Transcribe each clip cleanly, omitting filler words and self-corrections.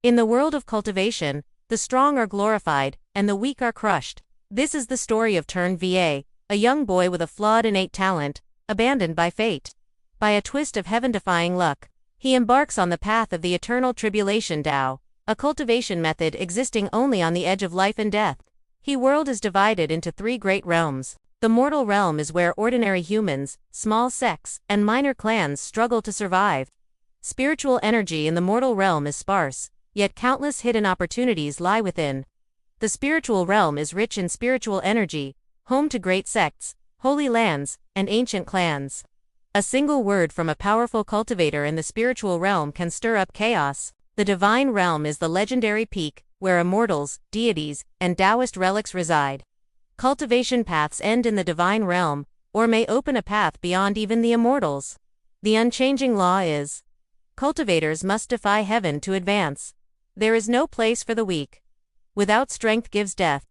In the world of cultivation, the strong are glorified, and the weak are crushed. This is the story of Trần Vũ, a young boy with a flawed innate talent, abandoned by fate. By a twist of heaven-defying luck, he embarks on the path of the eternal tribulation Dao, a cultivation method existing only on the edge of life and death. His world is divided into three great realms. The mortal realm is where ordinary humans, small sects, and minor clans struggle to survive. Spiritual energy in the mortal realm is sparse, yet countless hidden opportunities lie within. The spiritual realm is rich in spiritual energy, home to great sects, holy lands, and ancient clans. A single word from a powerful cultivator in the spiritual realm can stir up chaos. The divine realm is the legendary peak, where immortals, deities, and Taoist relics reside. Cultivation paths end in the divine realm, or may open a path beyond even the immortals. The unchanging law is, cultivators must defy heaven to advance. There is no place for the weak. Without strength gives death.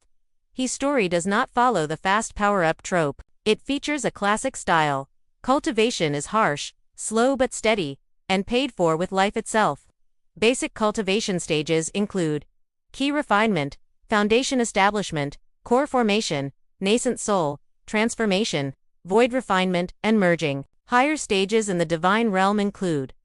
His story does not follow the fast power-up trope. It features a classic style. Cultivation is harsh, slow but steady, and paid for with life itself. Basic cultivation stages include key refinement, foundation establishment, core formation, nascent soul, transformation, void refinement, and merging. Higher stages in the divine realm include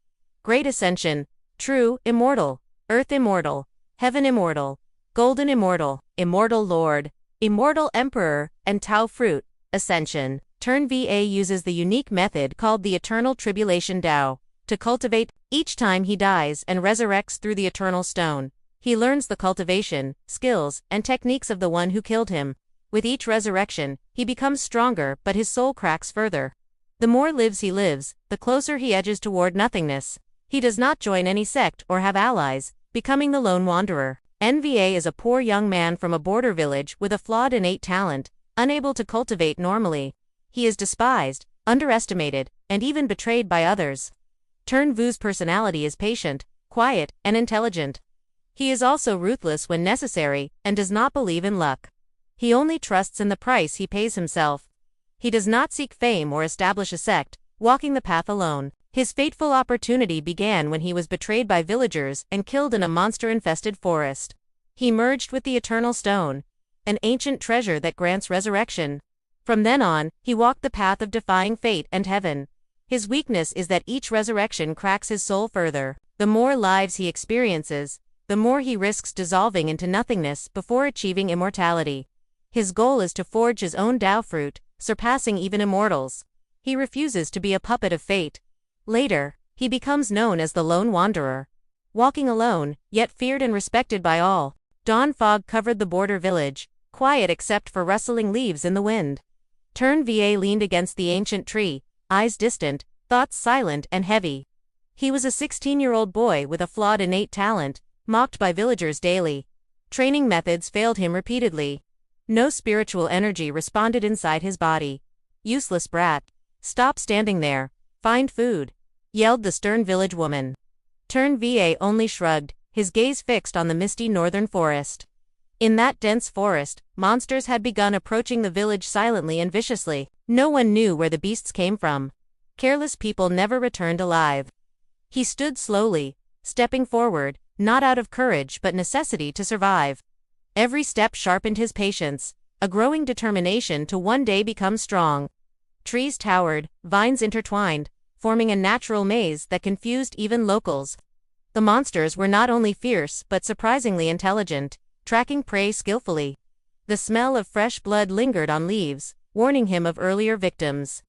Great Ascension, True Immortal, Earth Immortal, Heaven Immortal, Golden Immortal, Immortal Lord, Immortal Emperor, and Dao Fruit. Ascension. Trần Vũ uses the unique method called the Eternal Tribulation Dao to cultivate. Each time he dies and resurrects through the Eternal Stone, he learns the cultivation, skills, and techniques of the one who killed him. With each resurrection, he becomes stronger, but his soul cracks further. The more lives he lives, the closer he edges toward nothingness. He does not join any sect or have allies, becoming the lone wanderer. NVA is a poor young man from a border village with a flawed innate talent, unable to cultivate normally. He is despised, underestimated, and even betrayed by others. Trần Vũ personality is patient, quiet, and intelligent. He is also ruthless when necessary, and does not believe in luck. He only trusts in the price he pays himself. He does not seek fame or establish a sect, walking the path alone. His fateful opportunity began when he was betrayed by villagers and killed in a monster-infested forest. He merged with the Eternal Stone, an ancient treasure that grants resurrection. From then on, he walked the path of defying fate and heaven. His weakness is that each resurrection cracks his soul further. The more lives he experiences, the more he risks dissolving into nothingness before achieving immortality. His goal is to forge his own Dao Fruit, surpassing even immortals. He refuses to be a puppet of fate. Later, he becomes known as the Lone Wanderer, walking alone, yet feared and respected by all. Dawn fog covered the border village, quiet except for rustling leaves in the wind. Trần Vũ leaned against the ancient tree, eyes distant, thoughts silent and heavy. He was a 16-year-old boy with a flawed innate talent, mocked by villagers daily. Training methods failed him repeatedly. No spiritual energy responded inside his body. Useless brat. Stop standing there. Find food, yelled the stern village woman. Trần Vũ only shrugged, his gaze fixed on the misty northern forest. In that dense forest, monsters had begun approaching the village silently and viciously. No one knew where the beasts came from. Careless people never returned alive. He stood slowly, stepping forward, not out of courage but necessity to survive. Every step sharpened his patience, a growing determination to one day become strong. Trees towered, vines intertwined, forming a natural maze that confused even locals. The monsters were not only fierce but surprisingly intelligent, tracking prey skillfully. The smell of fresh blood lingered on leaves, warning him of earlier victims.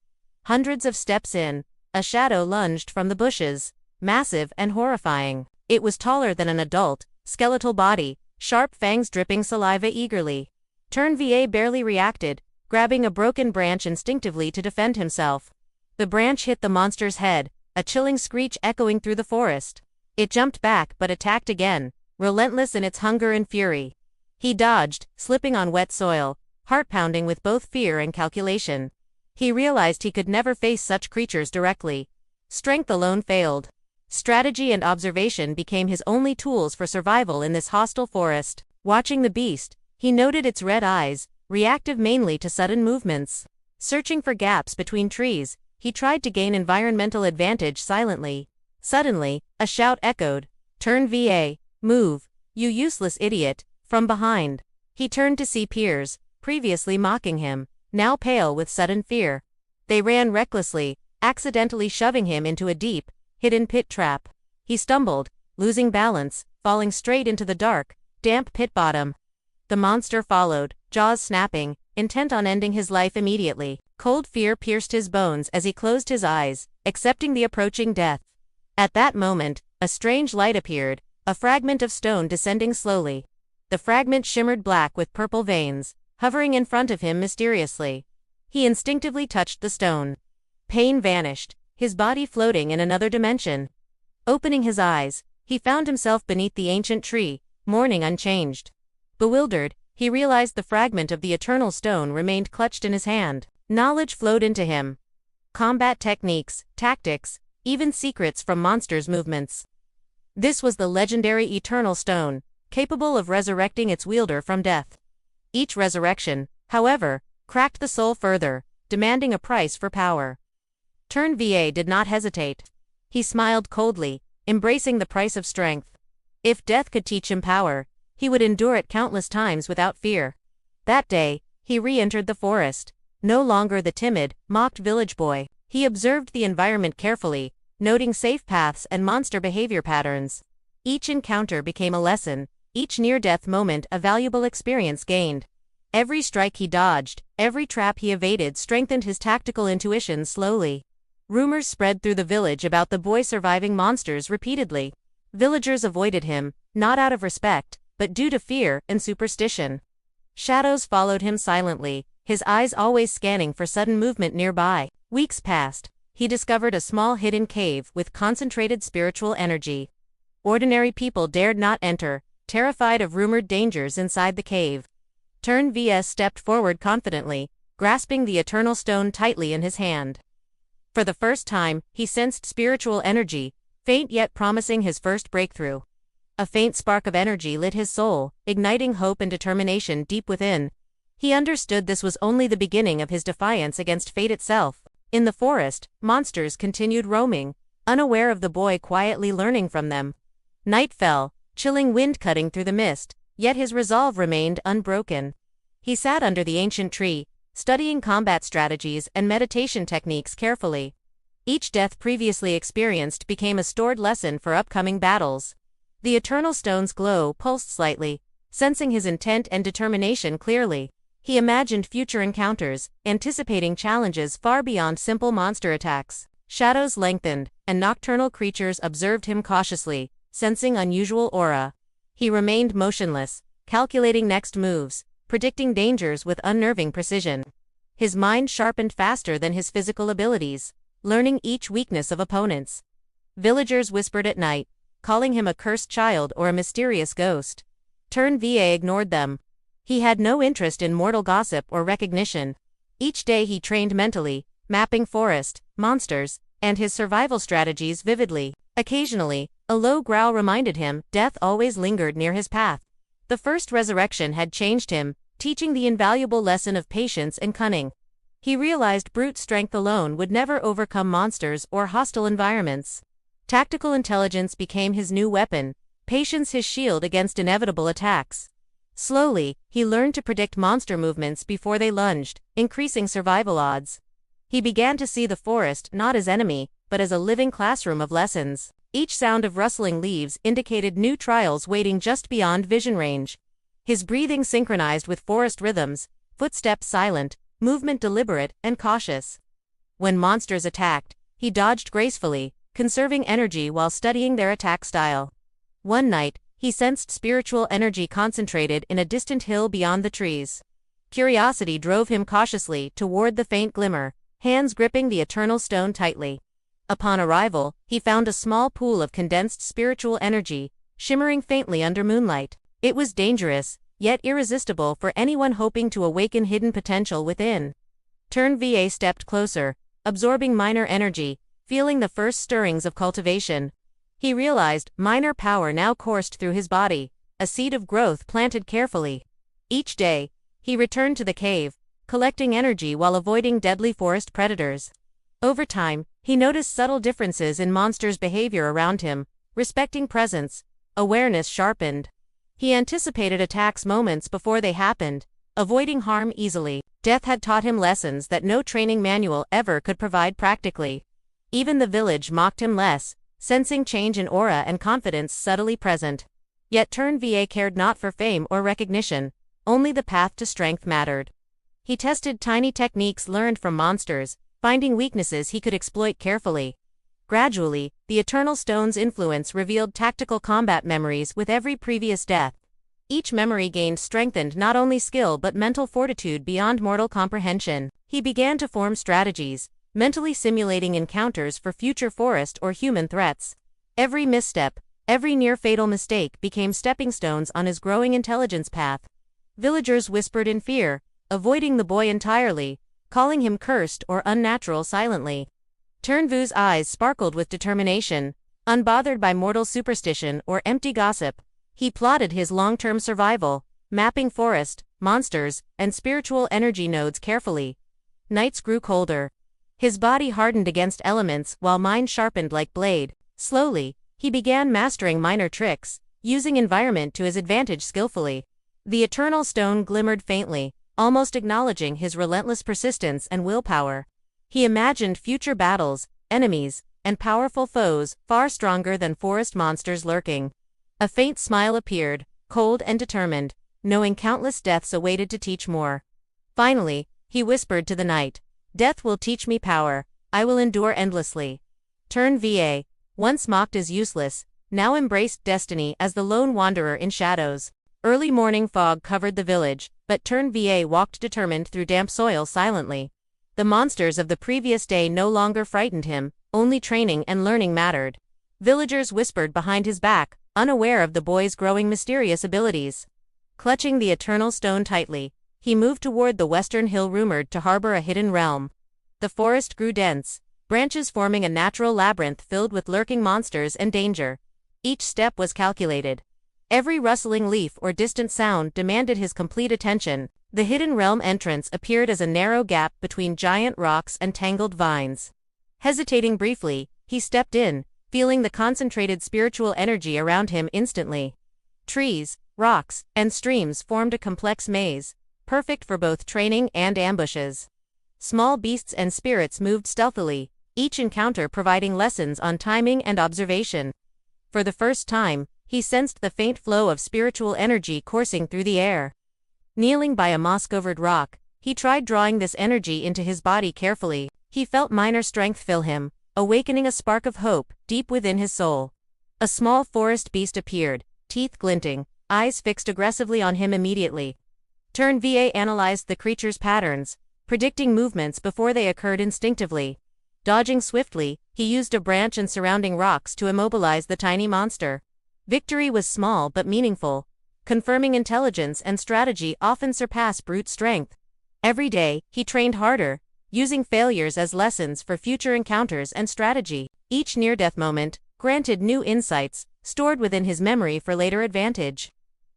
Hundreds of steps in, a shadow lunged from the bushes, massive and horrifying. It was taller than an adult, skeletal body, sharp fangs dripping saliva eagerly. Trần Vũ barely reacted, grabbing a broken branch instinctively to defend himself. The branch hit the monster's head, a chilling screech echoing through the forest. It jumped back but attacked again, relentless in its hunger and fury. He dodged, slipping on wet soil, heart pounding with both fear and calculation. He realized he could never face such creatures directly. Strength alone failed. Strategy and observation became his only tools for survival in this hostile forest. Watching the beast, he noted its red eyes, reactive mainly to sudden movements. Searching for gaps between trees, he tried to gain environmental advantage silently. Suddenly, a shout echoed. Trần Vũ, "Move, you useless idiot," from behind. He turned to see peers, previously mocking him, now pale with sudden fear. They ran recklessly, accidentally shoving him into a deep, hidden pit trap. He stumbled, losing balance, falling straight into the dark, damp pit bottom. The monster followed, jaws snapping, intent on ending his life immediately. Cold fear pierced his bones as he closed his eyes, accepting the approaching death. At that moment, a strange light appeared, a fragment of stone descending slowly. The fragment shimmered black with purple veins, hovering in front of him mysteriously. He instinctively touched the stone. Pain vanished, his body floating in another dimension. Opening his eyes, he found himself beneath the ancient tree, mourning unchanged. Bewildered, he realized the fragment of the eternal stone remained clutched in his hand. Knowledge flowed into him. Combat techniques, tactics, even secrets from monsters' movements. This was the legendary Eternal Stone, capable of resurrecting its wielder from death. Each resurrection, however, cracked the soul further, demanding a price for power. Turn VA did not hesitate. He smiled coldly, embracing the price of strength. If death could teach him power, he would endure it countless times without fear. That day, he re-entered the forest. No longer the timid, mocked village boy, he observed the environment carefully, noting safe paths and monster behavior patterns. Each encounter became a lesson, each near-death moment a valuable experience gained. Every strike he dodged, every trap he evaded strengthened his tactical intuition slowly. Rumors spread through the village about the boy surviving monsters repeatedly. Villagers avoided him, not out of respect, but due to fear and superstition. Shadows followed him silently, his eyes always scanning for sudden movement nearby. Weeks passed. He discovered a small hidden cave with concentrated spiritual energy. Ordinary people dared not enter, terrified of rumored dangers inside the cave. Turn VS stepped forward confidently, grasping the eternal stone tightly in his hand. For the first time, he sensed spiritual energy, faint yet promising his first breakthrough. A faint spark of energy lit his soul, igniting hope and determination deep within. He understood this was only the beginning of his defiance against fate itself. In the forest, monsters continued roaming, unaware of the boy quietly learning from them. Night fell, chilling wind cutting through the mist, yet his resolve remained unbroken. He sat under the ancient tree, studying combat strategies and meditation techniques carefully. Each death previously experienced became a stored lesson for upcoming battles. The eternal stone's glow pulsed slightly, sensing his intent and determination clearly. He imagined future encounters, anticipating challenges far beyond simple monster attacks. Shadows lengthened, and nocturnal creatures observed him cautiously, sensing unusual aura. He remained motionless, calculating next moves, predicting dangers with unnerving precision. His mind sharpened faster than his physical abilities, learning each weakness of opponents. Villagers whispered at night, calling him a cursed child or a mysterious ghost. Turn VA ignored them. He had no interest in mortal gossip or recognition. Each day he trained mentally, mapping forest, monsters, and his survival strategies vividly. Occasionally, a low growl reminded him death always lingered near his path. The first resurrection had changed him, teaching the invaluable lesson of patience and cunning. He realized brute strength alone would never overcome monsters or hostile environments. Tactical intelligence became his new weapon, patience his shield against inevitable attacks. Slowly, he learned to predict monster movements before they lunged, increasing survival odds. He began to see the forest not as enemy, but as a living classroom of lessons. Each sound of rustling leaves indicated new trials waiting just beyond vision range. His breathing synchronized with forest rhythms, footsteps silent, movement deliberate and cautious. When monsters attacked, he dodged gracefully, conserving energy while studying their attack style. One night, he sensed spiritual energy concentrated in a distant hill beyond the trees. Curiosity drove him cautiously toward the faint glimmer, hands gripping the eternal stone tightly. Upon arrival, he found a small pool of condensed spiritual energy, shimmering faintly under moonlight. It was dangerous, yet irresistible for anyone hoping to awaken hidden potential within. Turn VA stepped closer, absorbing minor energy, feeling the first stirrings of cultivation. He realized minor power now coursed through his body, a seed of growth planted carefully. Each day, he returned to the cave, collecting energy while avoiding deadly forest predators. Over time, he noticed subtle differences in monsters' behavior around him, respecting presence, awareness sharpened. He anticipated attacks moments before they happened, avoiding harm easily. Death had taught him lessons that no training manual ever could provide practically. Even the village mocked him less, sensing change in aura and confidence subtly present. Yet Turn VA cared not for fame or recognition, only the path to strength mattered. He tested tiny techniques learned from monsters, finding weaknesses he could exploit carefully. Gradually, the Eternal Stone's influence revealed tactical combat memories with every previous death. Each memory gained strengthened not only skill but mental fortitude beyond mortal comprehension. He began to form strategies, mentally simulating encounters for future forest or human threats. Every misstep, every near-fatal mistake became stepping stones on his growing intelligence path. Villagers whispered in fear, avoiding the boy entirely, calling him cursed or unnatural silently. Turn Vu's eyes sparkled with determination. Unbothered by mortal superstition or empty gossip, he plotted his long-term survival, mapping forest, monsters, and spiritual energy nodes carefully. Nights grew colder. His body hardened against elements while mind sharpened like blade. Slowly, he began mastering minor tricks, using environment to his advantage skillfully. The Eternal Stone glimmered faintly, almost acknowledging his relentless persistence and willpower. He imagined future battles, enemies, and powerful foes far stronger than forest monsters lurking. A faint smile appeared, cold and determined, knowing countless deaths awaited to teach more. Finally, he whispered to the night, "Death will teach me power, I will endure endlessly." Turn VA, once mocked as useless, now embraced destiny as the lone wanderer in shadows. Early morning fog covered the village, but Turn VA walked determined through damp soil silently. The monsters of the previous day no longer frightened him, only training and learning mattered. Villagers whispered behind his back, unaware of the boy's growing mysterious abilities. Clutching the Eternal Stone tightly, he moved toward the western hill rumored to harbor a hidden realm. The forest grew dense, branches forming a natural labyrinth filled with lurking monsters and danger. Each step was calculated. Every rustling leaf or distant sound demanded his complete attention. The hidden realm entrance appeared as a narrow gap between giant rocks and tangled vines. Hesitating briefly, he stepped in, feeling the concentrated spiritual energy around him instantly. Trees, rocks, and streams formed a complex maze, perfect for both training and ambushes. Small beasts and spirits moved stealthily, each encounter providing lessons on timing and observation. For the first time, he sensed the faint flow of spiritual energy coursing through the air. Kneeling by a moss-covered rock, he tried drawing this energy into his body carefully. He felt minor strength fill him, awakening a spark of hope deep within his soul. A small forest beast appeared, teeth glinting, eyes fixed aggressively on him immediately. Turn VA analyzed the creature's patterns, predicting movements before they occurred instinctively. Dodging swiftly, he used a branch and surrounding rocks to immobilize the tiny monster. Victory was small but meaningful, confirming intelligence and strategy often surpass brute strength. Every day, he trained harder, using failures as lessons for future encounters and strategy. Each near-death moment granted new insights, stored within his memory for later advantage.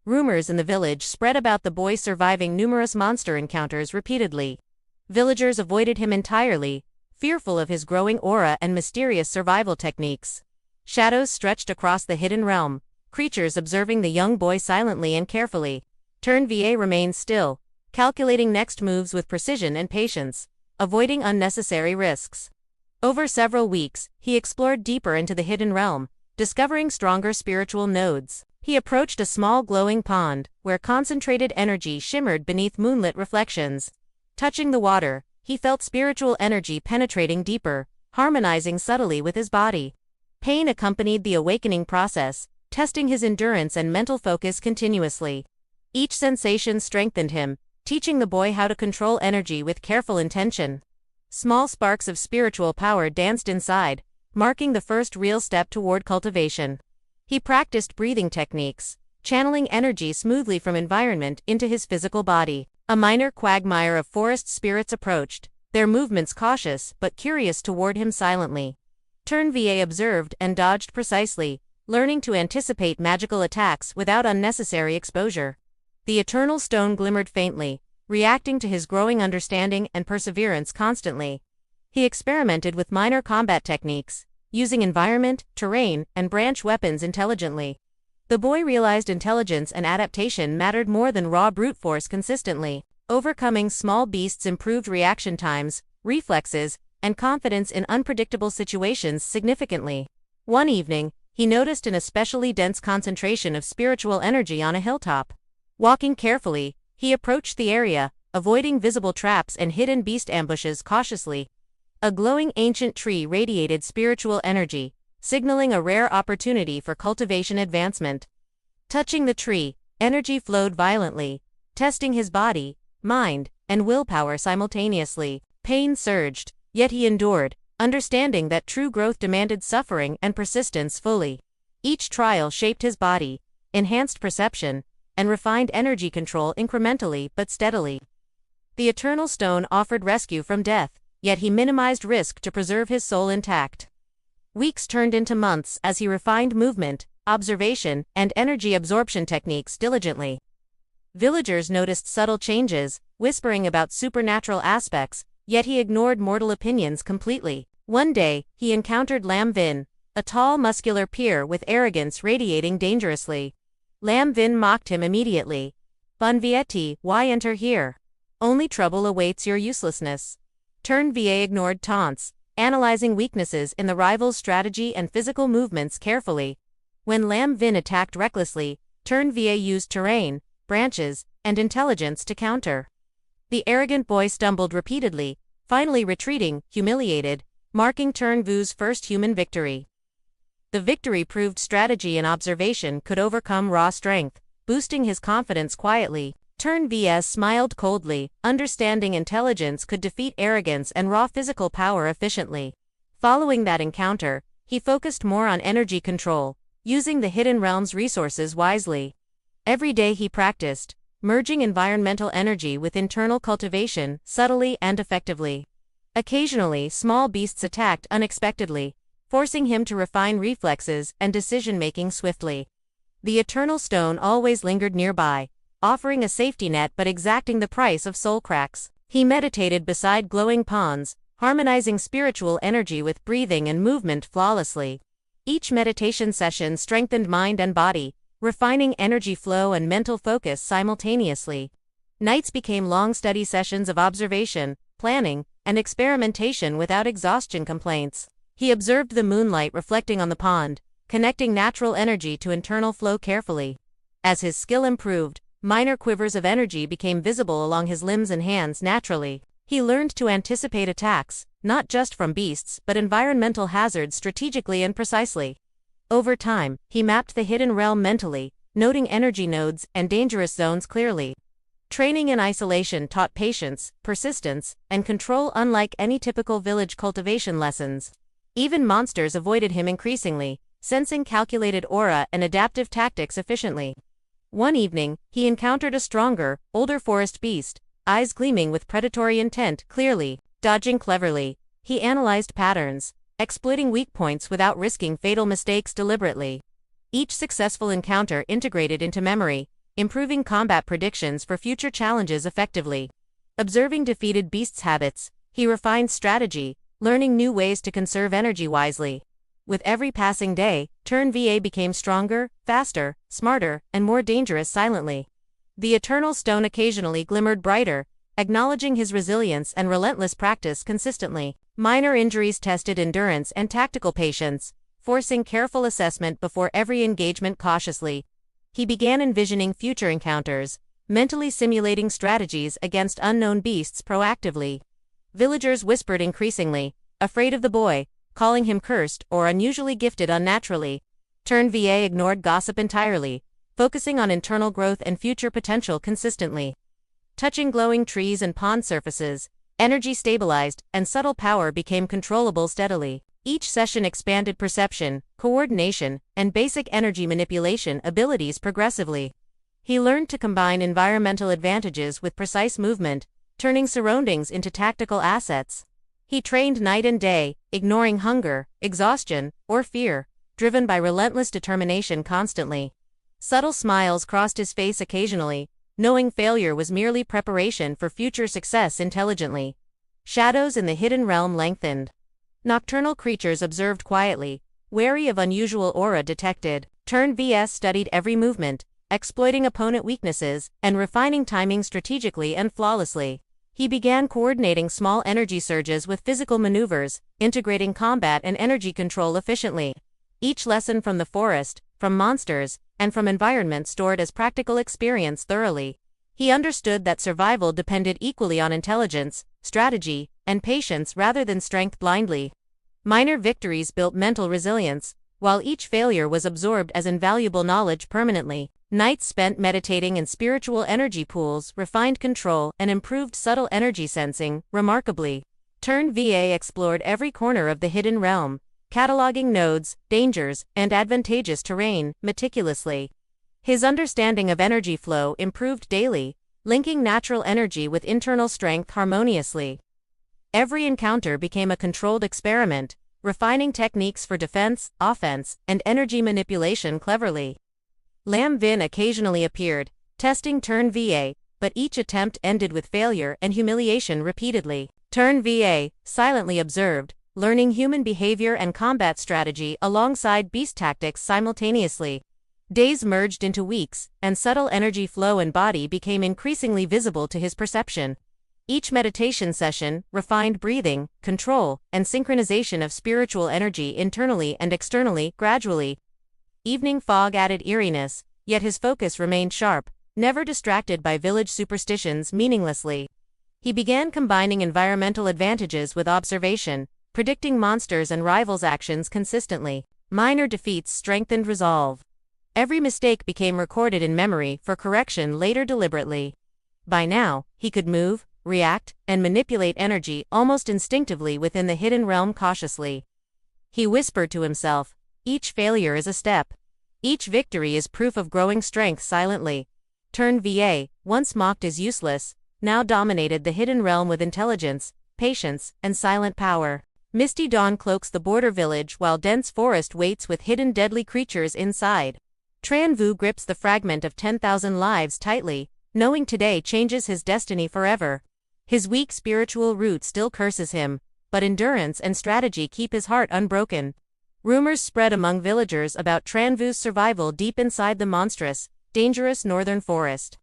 Rumors in the village spread about the boy surviving numerous monster encounters repeatedly. Villagers avoided him entirely, fearful of his growing aura and mysterious survival techniques. Shadows stretched across the hidden realm, creatures observing the young boy silently and carefully. Turn VA remained still, calculating next moves with precision and patience, avoiding unnecessary risks. Over several weeks, he explored deeper into the hidden realm, discovering stronger spiritual nodes. He approached a small glowing pond, where concentrated energy shimmered beneath moonlit reflections. Touching the water, he felt spiritual energy penetrating deeper, harmonizing subtly with his body. Pain accompanied the awakening process, testing his endurance and mental focus continuously. Each sensation strengthened him, teaching the boy how to control energy with careful intention. Small sparks of spiritual power danced inside, marking the first real step toward cultivation. He practiced breathing techniques, channeling energy smoothly from environment into his physical body. A minor quagmire of forest spirits approached, their movements cautious but curious toward him silently. Turn VA observed and dodged precisely, learning to anticipate magical attacks without unnecessary exposure. The Eternal Stone glimmered faintly, reacting to his growing understanding and perseverance constantly. He experimented with minor combat techniques, using environment, terrain, and branch weapons intelligently. The boy realized intelligence and adaptation mattered more than raw brute force consistently. Overcoming small beasts improved reaction times, reflexes, and confidence in unpredictable situations significantly. One evening, he noticed an especially dense concentration of spiritual energy on a hilltop. Walking carefully, he approached the area, avoiding visible traps and hidden beast ambushes cautiously. A glowing ancient tree radiated spiritual energy, signaling a rare opportunity for cultivation advancement. Touching the tree, energy flowed violently, testing his body, mind, and willpower simultaneously. Pain surged, yet he endured, understanding that true growth demanded suffering and persistence fully. Each trial shaped his body, enhanced perception, and refined energy control incrementally but steadily. The Eternal Stone offered rescue from death, yet he minimized risk to preserve his soul intact. Weeks turned into months as he refined movement, observation, and energy absorption techniques diligently. Villagers noticed subtle changes, whispering about supernatural aspects, yet he ignored mortal opinions completely. One day, he encountered Lam Vin, a tall muscular peer with arrogance radiating dangerously. Lam Vin mocked him immediately. "Bon Vieti, why enter here? Only trouble awaits your uselessness." Turn Va ignored taunts, analyzing weaknesses in the rival's strategy and physical movements carefully. When Lam Vin attacked recklessly, Turn Va used terrain, branches, and intelligence to counter. The arrogant boy stumbled repeatedly, finally retreating, humiliated, marking Turn Vu's first human victory. The victory proved strategy and observation could overcome raw strength, boosting his confidence quietly. Turn Vs smiled coldly, understanding intelligence could defeat arrogance and raw physical power efficiently. Following that encounter, he focused more on energy control, using the Hidden Realm's resources wisely. Every day he practiced, merging environmental energy with internal cultivation, subtly and effectively. Occasionally, small beasts attacked unexpectedly, forcing him to refine reflexes and decision-making swiftly. The Eternal Stone always lingered nearby, offering a safety net but exacting the price of soul cracks. He meditated beside glowing ponds, harmonizing spiritual energy with breathing and movement flawlessly. Each meditation session strengthened mind and body, refining energy flow and mental focus simultaneously. Nights became long study sessions of observation, planning, and experimentation without exhaustion complaints. He observed the moonlight reflecting on the pond, connecting natural energy to internal flow carefully. As his skill improved, minor quivers of energy became visible along his limbs and hands naturally. He learned to anticipate attacks, not just from beasts but environmental hazards strategically and precisely. Over time, he mapped the hidden realm mentally, noting energy nodes and dangerous zones clearly. Training in isolation taught patience, persistence, and control unlike any typical village cultivation lessons. Even monsters avoided him increasingly, sensing calculated aura and adaptive tactics efficiently. One evening, he encountered a stronger, older forest beast, eyes gleaming with predatory intent clearly. Dodging cleverly, he analyzed patterns, exploiting weak points without risking fatal mistakes deliberately. Each successful encounter integrated into memory, improving combat predictions for future challenges effectively. Observing defeated beasts' habits, he refined strategy, learning new ways to conserve energy wisely. With every passing day, Turn Va became stronger, faster, smarter, and more dangerous silently. The Eternal Stone occasionally glimmered brighter, acknowledging his resilience and relentless practice consistently. Minor injuries tested endurance and tactical patience, forcing careful assessment before every engagement cautiously. He began envisioning future encounters, mentally simulating strategies against unknown beasts proactively. Villagers whispered increasingly, afraid of the boy, calling him cursed or unusually gifted unnaturally. Turn Va ignored gossip entirely, focusing on internal growth and future potential consistently. Touching glowing trees and pond surfaces, energy stabilized, and subtle power became controllable steadily. Each session expanded perception, coordination, and basic energy manipulation abilities progressively. He learned to combine environmental advantages with precise movement, turning surroundings into tactical assets. He trained night and day, ignoring hunger, exhaustion, or fear, driven by relentless determination constantly. Subtle smiles crossed his face occasionally, knowing failure was merely preparation for future success intelligently. Shadows in the hidden realm lengthened. Nocturnal creatures observed quietly, Wary of unusual aura detected, Turn VS studied every movement, exploiting opponent weaknesses, and refining timing strategically and flawlessly. He began coordinating small energy surges with physical maneuvers, integrating combat and energy control efficiently. Each lesson from the forest, from monsters, and from environment stored as practical experience thoroughly. He understood that survival depended equally on intelligence, strategy, and patience rather than strength blindly. Minor victories built mental resilience, while each failure was absorbed as invaluable knowledge permanently. Nights spent meditating in spiritual energy pools refined control and improved subtle energy sensing remarkably. Turn VA explored every corner of the hidden realm, cataloging nodes, dangers, and advantageous terrain meticulously. His understanding of energy flow improved daily, linking natural energy with internal strength harmoniously. Every encounter became a controlled experiment, refining techniques for defense, offense, and energy manipulation cleverly. Lam Vin occasionally appeared, testing Turn VA, but each attempt ended with failure and humiliation repeatedly. Turn VA silently observed, learning human behavior and combat strategy alongside beast tactics simultaneously. Days merged into weeks, and subtle energy flow and body became increasingly visible to his perception. Each meditation session refined breathing, control, and synchronization of spiritual energy internally and externally gradually. Evening fog added eeriness, yet his focus remained sharp, never distracted by village superstitions meaninglessly. He began combining environmental advantages with observation, predicting monsters and rivals' actions consistently. Minor defeats strengthened resolve. Every mistake became recorded in memory for correction later deliberately. By now, he could move, react, and manipulate energy almost instinctively within the hidden realm cautiously. He whispered to himself, "Each failure is a step. Each victory is proof of growing strength silently." Turn VA, once mocked as useless, now dominated the hidden realm with intelligence, patience, and silent power. Misty dawn cloaks the border village while dense forest waits with hidden deadly creatures inside. Trần Vũ grips the fragment of 10,000 lives tightly, knowing today changes his destiny forever. His weak spiritual root still curses him, but endurance and strategy keep his heart unbroken. Rumors spread among villagers about Trần Vũ survival deep inside the monstrous, dangerous northern forest.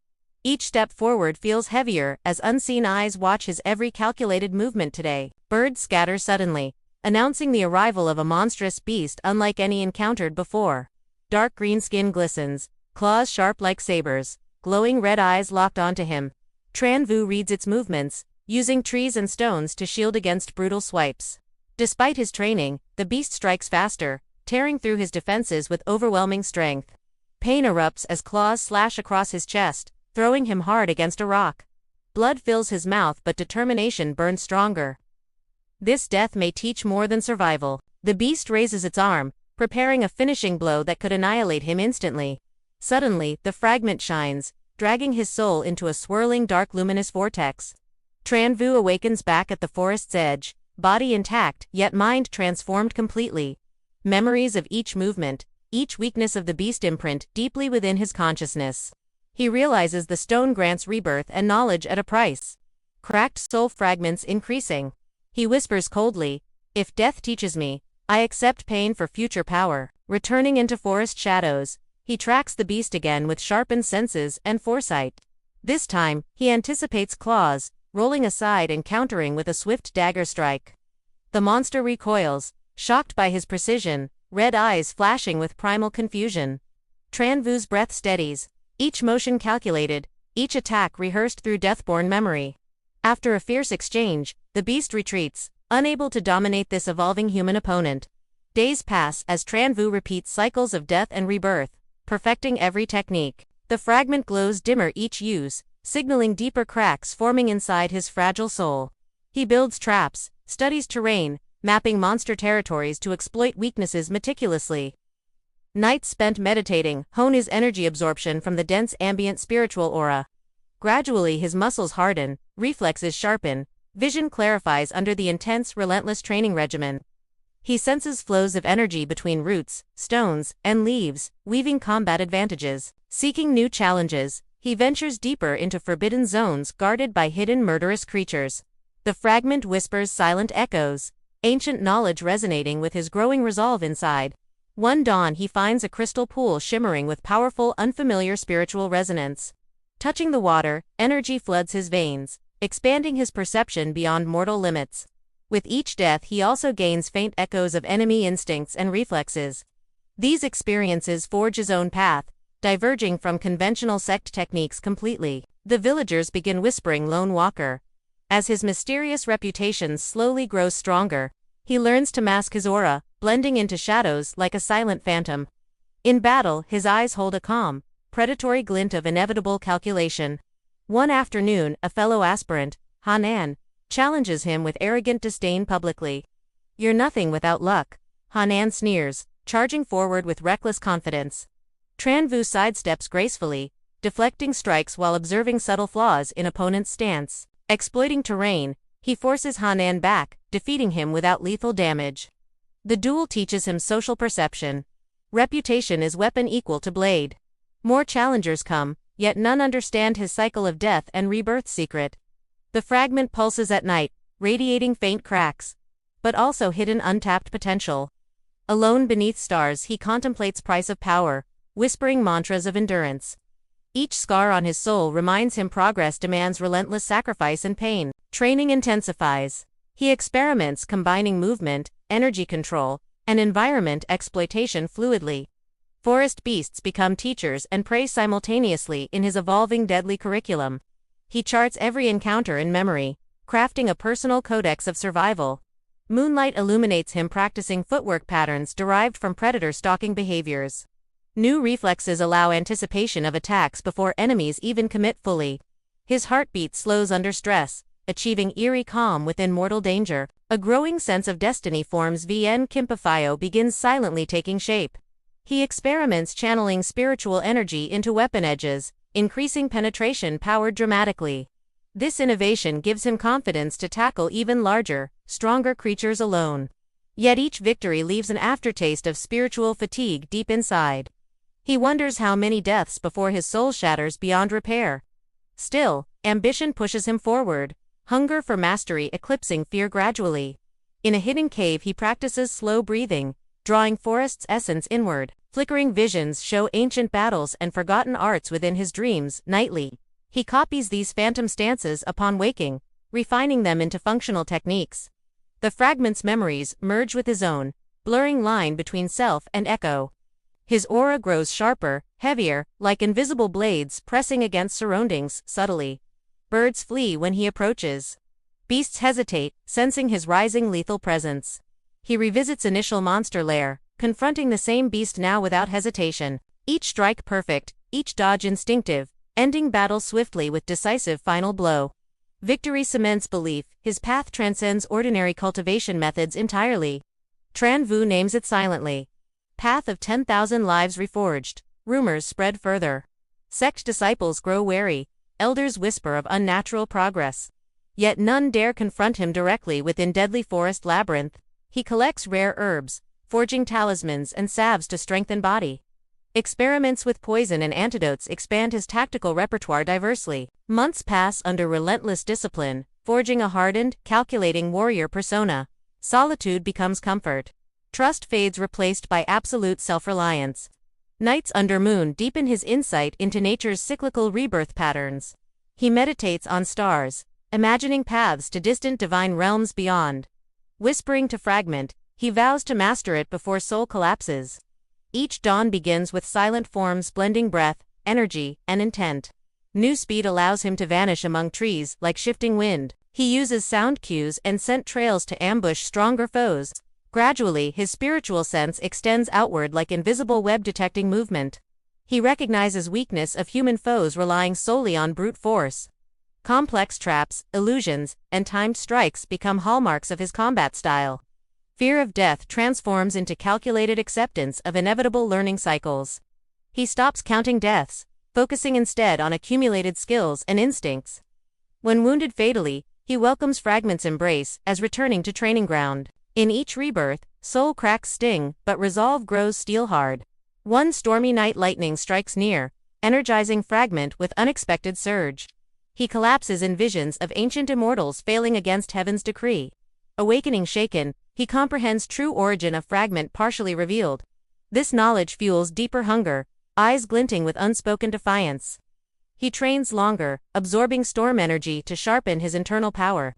Each step forward feels heavier as unseen eyes watch his every calculated movement today. Birds scatter suddenly, announcing the arrival of a monstrous beast unlike any encountered before. Dark green skin glistens, claws sharp like sabers, glowing red eyes locked onto him. Trần Vũ reads its movements, using trees and stones to shield against brutal swipes. Despite his training, the beast strikes faster, tearing through his defenses with overwhelming strength. Pain erupts as claws slash across his chest, throwing him hard against a rock. Blood fills his mouth but determination burns stronger. This death may teach more than survival. The beast raises its arm, preparing a finishing blow that could annihilate him instantly. Suddenly, the fragment shines, dragging his soul into a swirling dark luminous vortex. Trần Vũ awakens back at the forest's edge, body intact, yet mind transformed completely. Memories of each movement, each weakness of the beast imprint deeply within his consciousness. He realizes the stone grants rebirth and knowledge at a price. Cracked soul fragments increasing. He whispers coldly, "If death teaches me, I accept pain for future power." Returning into forest shadows, he tracks the beast again with sharpened senses and foresight. This time, he anticipates claws, rolling aside and countering with a swift dagger strike. The monster recoils, shocked by his precision, red eyes flashing with primal confusion. Trần Vũ breath steadies, each motion calculated, each attack rehearsed through deathborn memory. After a fierce exchange, the beast retreats, unable to dominate this evolving human opponent. Days pass as Trần Vũ repeats cycles of death and rebirth, perfecting every technique. The fragment glows dimmer each use, signaling deeper cracks forming inside his fragile soul. He builds traps, studies terrain, mapping monster territories to exploit weaknesses meticulously. Nights spent meditating hone his energy absorption from the dense ambient spiritual aura. Gradually his muscles harden, reflexes sharpen, vision clarifies under the intense, relentless training regimen. He senses flows of energy between roots, stones, and leaves, weaving combat advantages. Seeking new challenges, he ventures deeper into forbidden zones guarded by hidden murderous creatures. The fragment whispers silent echoes, ancient knowledge resonating with his growing resolve inside. One dawn he finds a crystal pool shimmering with powerful, unfamiliar spiritual resonance. Touching the water, energy floods his veins, expanding his perception beyond mortal limits. With each death he also gains faint echoes of enemy instincts and reflexes. These experiences forge his own path, diverging from conventional sect techniques completely. The villagers begin whispering Lone Walker. As his mysterious reputation slowly grows stronger, he learns to mask his aura, blending into shadows like a silent phantom. In battle, his eyes hold a calm, predatory glint of inevitable calculation. One afternoon, a fellow aspirant, Hanan, challenges him with arrogant disdain publicly. "You're nothing without luck," Hanan sneers, charging forward with reckless confidence. Trần Vũ sidesteps gracefully, deflecting strikes while observing subtle flaws in opponent's stance. Exploiting terrain, he forces Hanan back, defeating him without lethal damage. The duel teaches him social perception. Reputation is weapon equal to blade. More challengers come, yet none understand his cycle of death and rebirth secret. The fragment pulses at night, radiating faint cracks, but also hidden untapped potential. Alone beneath stars he contemplates price of power, whispering mantras of endurance. Each scar on his soul reminds him progress demands relentless sacrifice and pain. Training intensifies. He experiments combining movement, energy control, and environment exploitation fluidly. Forest beasts become teachers and prey simultaneously in his evolving deadly curriculum. He charts every encounter in memory, crafting a personal codex of survival. Moonlight illuminates him practicing footwork patterns derived from predator stalking behaviors. New reflexes allow anticipation of attacks before enemies even commit fully. His heartbeat slows under stress, achieving eerie calm within mortal danger. A growing sense of destiny forms Vn Kimpifio begins silently taking shape. He experiments channeling spiritual energy into weapon edges, increasing penetration powered dramatically. This innovation gives him confidence to tackle even larger, stronger creatures alone. Yet each victory leaves an aftertaste of spiritual fatigue deep inside. He wonders how many deaths before his soul shatters beyond repair. Still, ambition pushes him forward, hunger for mastery eclipsing fear gradually. In a hidden cave he practices slow breathing, drawing forest's essence inward. Flickering visions show ancient battles and forgotten arts within his dreams nightly. He copies these phantom stances upon waking, refining them into functional techniques. The fragment's memories merge with his own, blurring line between self and echo. His aura grows sharper, heavier, like invisible blades pressing against surroundings subtly. Birds flee when he approaches. Beasts hesitate, sensing his rising lethal presence. He revisits initial monster lair, confronting the same beast now without hesitation. Each strike perfect, each dodge instinctive, ending battle swiftly with decisive final blow. Victory cements belief, his path transcends ordinary cultivation methods entirely. Trần Vũ names it silently. Path of 10,000 lives reforged. Rumors spread further. Sect disciples grow wary, elders whisper of unnatural progress. Yet none dare confront him directly within deadly forest labyrinth. He collects rare herbs, forging talismans and salves to strengthen body. Experiments with poison and antidotes expand his tactical repertoire diversely. Months pass under relentless discipline, forging a hardened, calculating warrior persona. Solitude becomes comfort. Trust fades replaced by absolute self-reliance. Nights under moon deepen his insight into nature's cyclical rebirth patterns. He meditates on stars, imagining paths to distant divine realms beyond. Whispering to fragment, he vows to master it before soul collapses. Each dawn begins with silent forms blending breath, energy, and intent. New speed allows him to vanish among trees like shifting wind. He uses sound cues and scent trails to ambush stronger foes. Gradually, his spiritual sense extends outward like invisible web detecting movement. He recognizes weakness of human foes relying solely on brute force. Complex traps, illusions, and timed strikes become hallmarks of his combat style. Fear of death transforms into calculated acceptance of inevitable learning cycles. He stops counting deaths, focusing instead on accumulated skills and instincts. When wounded fatally, he welcomes Fragment's embrace as returning to training ground. In each rebirth, soul cracks sting, but resolve grows steel-hard. One stormy night lightning strikes near, energizing Fragment with unexpected surge. He collapses in visions of ancient immortals failing against heaven's decree. Awakening shaken, He comprehends true origin of fragment partially revealed. This knowledge fuels deeper hunger, eyes glinting with unspoken defiance. He trains longer, absorbing storm energy to sharpen his internal power.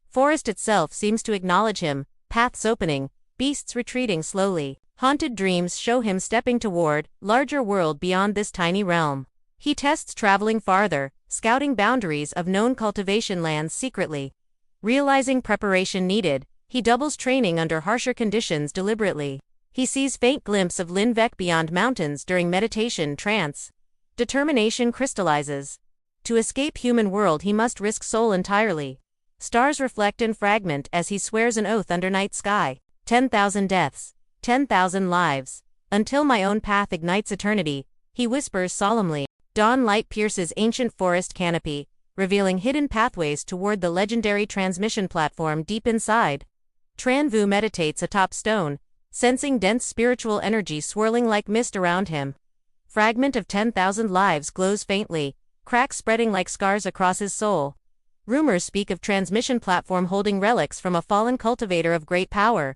Forest itself seems to acknowledge him, paths opening, beasts retreating slowly. Haunted dreams show him stepping toward larger world beyond this tiny realm. He tests traveling farther, scouting boundaries of known cultivation lands secretly. Realizing preparation needed, he doubles training under harsher conditions deliberately. He sees faint glimpse of Linvec beyond mountains during meditation trance. Determination crystallizes. To escape human world he must risk soul entirely. Stars reflect and fragment as he swears an oath under night sky. 10,000 deaths. 10,000 lives. Until my own path ignites eternity, he whispers solemnly. Dawn light pierces ancient forest canopy, revealing hidden pathways toward the legendary transmission platform deep inside. Trần Vũ meditates atop stone, sensing dense spiritual energy swirling like mist around him. Fragment of 10,000 lives glows faintly, cracks spreading like scars across his soul. Rumors speak of transmission platform holding relics from a fallen cultivator of great power.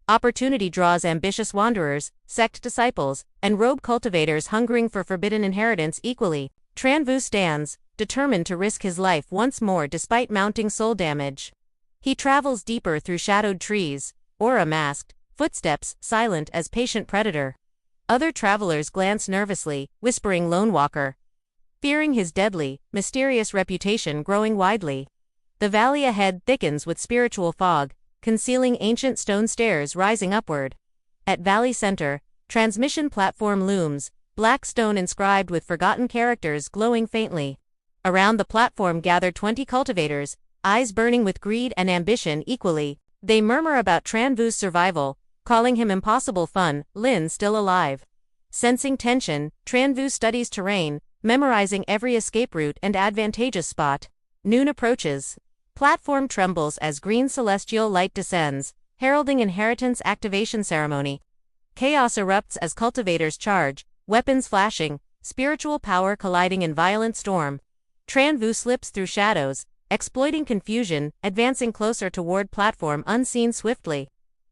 Opportunity draws ambitious wanderers, sect disciples, and rogue cultivators hungering for forbidden inheritance equally. Trần Vũ stands, determined to risk his life once more despite mounting soul damage. He travels deeper through shadowed trees, aura masked, footsteps silent as patient predator. Other travelers glance nervously, whispering lone walker, fearing his deadly, mysterious reputation growing widely. The valley ahead thickens with spiritual fog, concealing ancient stone stairs rising upward. At valley center, transmission platform looms, black stone inscribed with forgotten characters glowing faintly. Around the platform gather 20 cultivators, eyes burning with greed and ambition equally. They murmur about Trần Vũ survival, calling him impossible fun. Lin still alive. Sensing tension, Trần Vũ studies terrain, memorizing every escape route and advantageous spot. Noon approaches. Platform trembles as green celestial light descends, heralding inheritance activation ceremony. Chaos erupts as cultivators charge, weapons flashing, spiritual power colliding in violent storm. Trần Vũ slips through shadows, exploiting confusion, advancing closer toward platform unseen swiftly.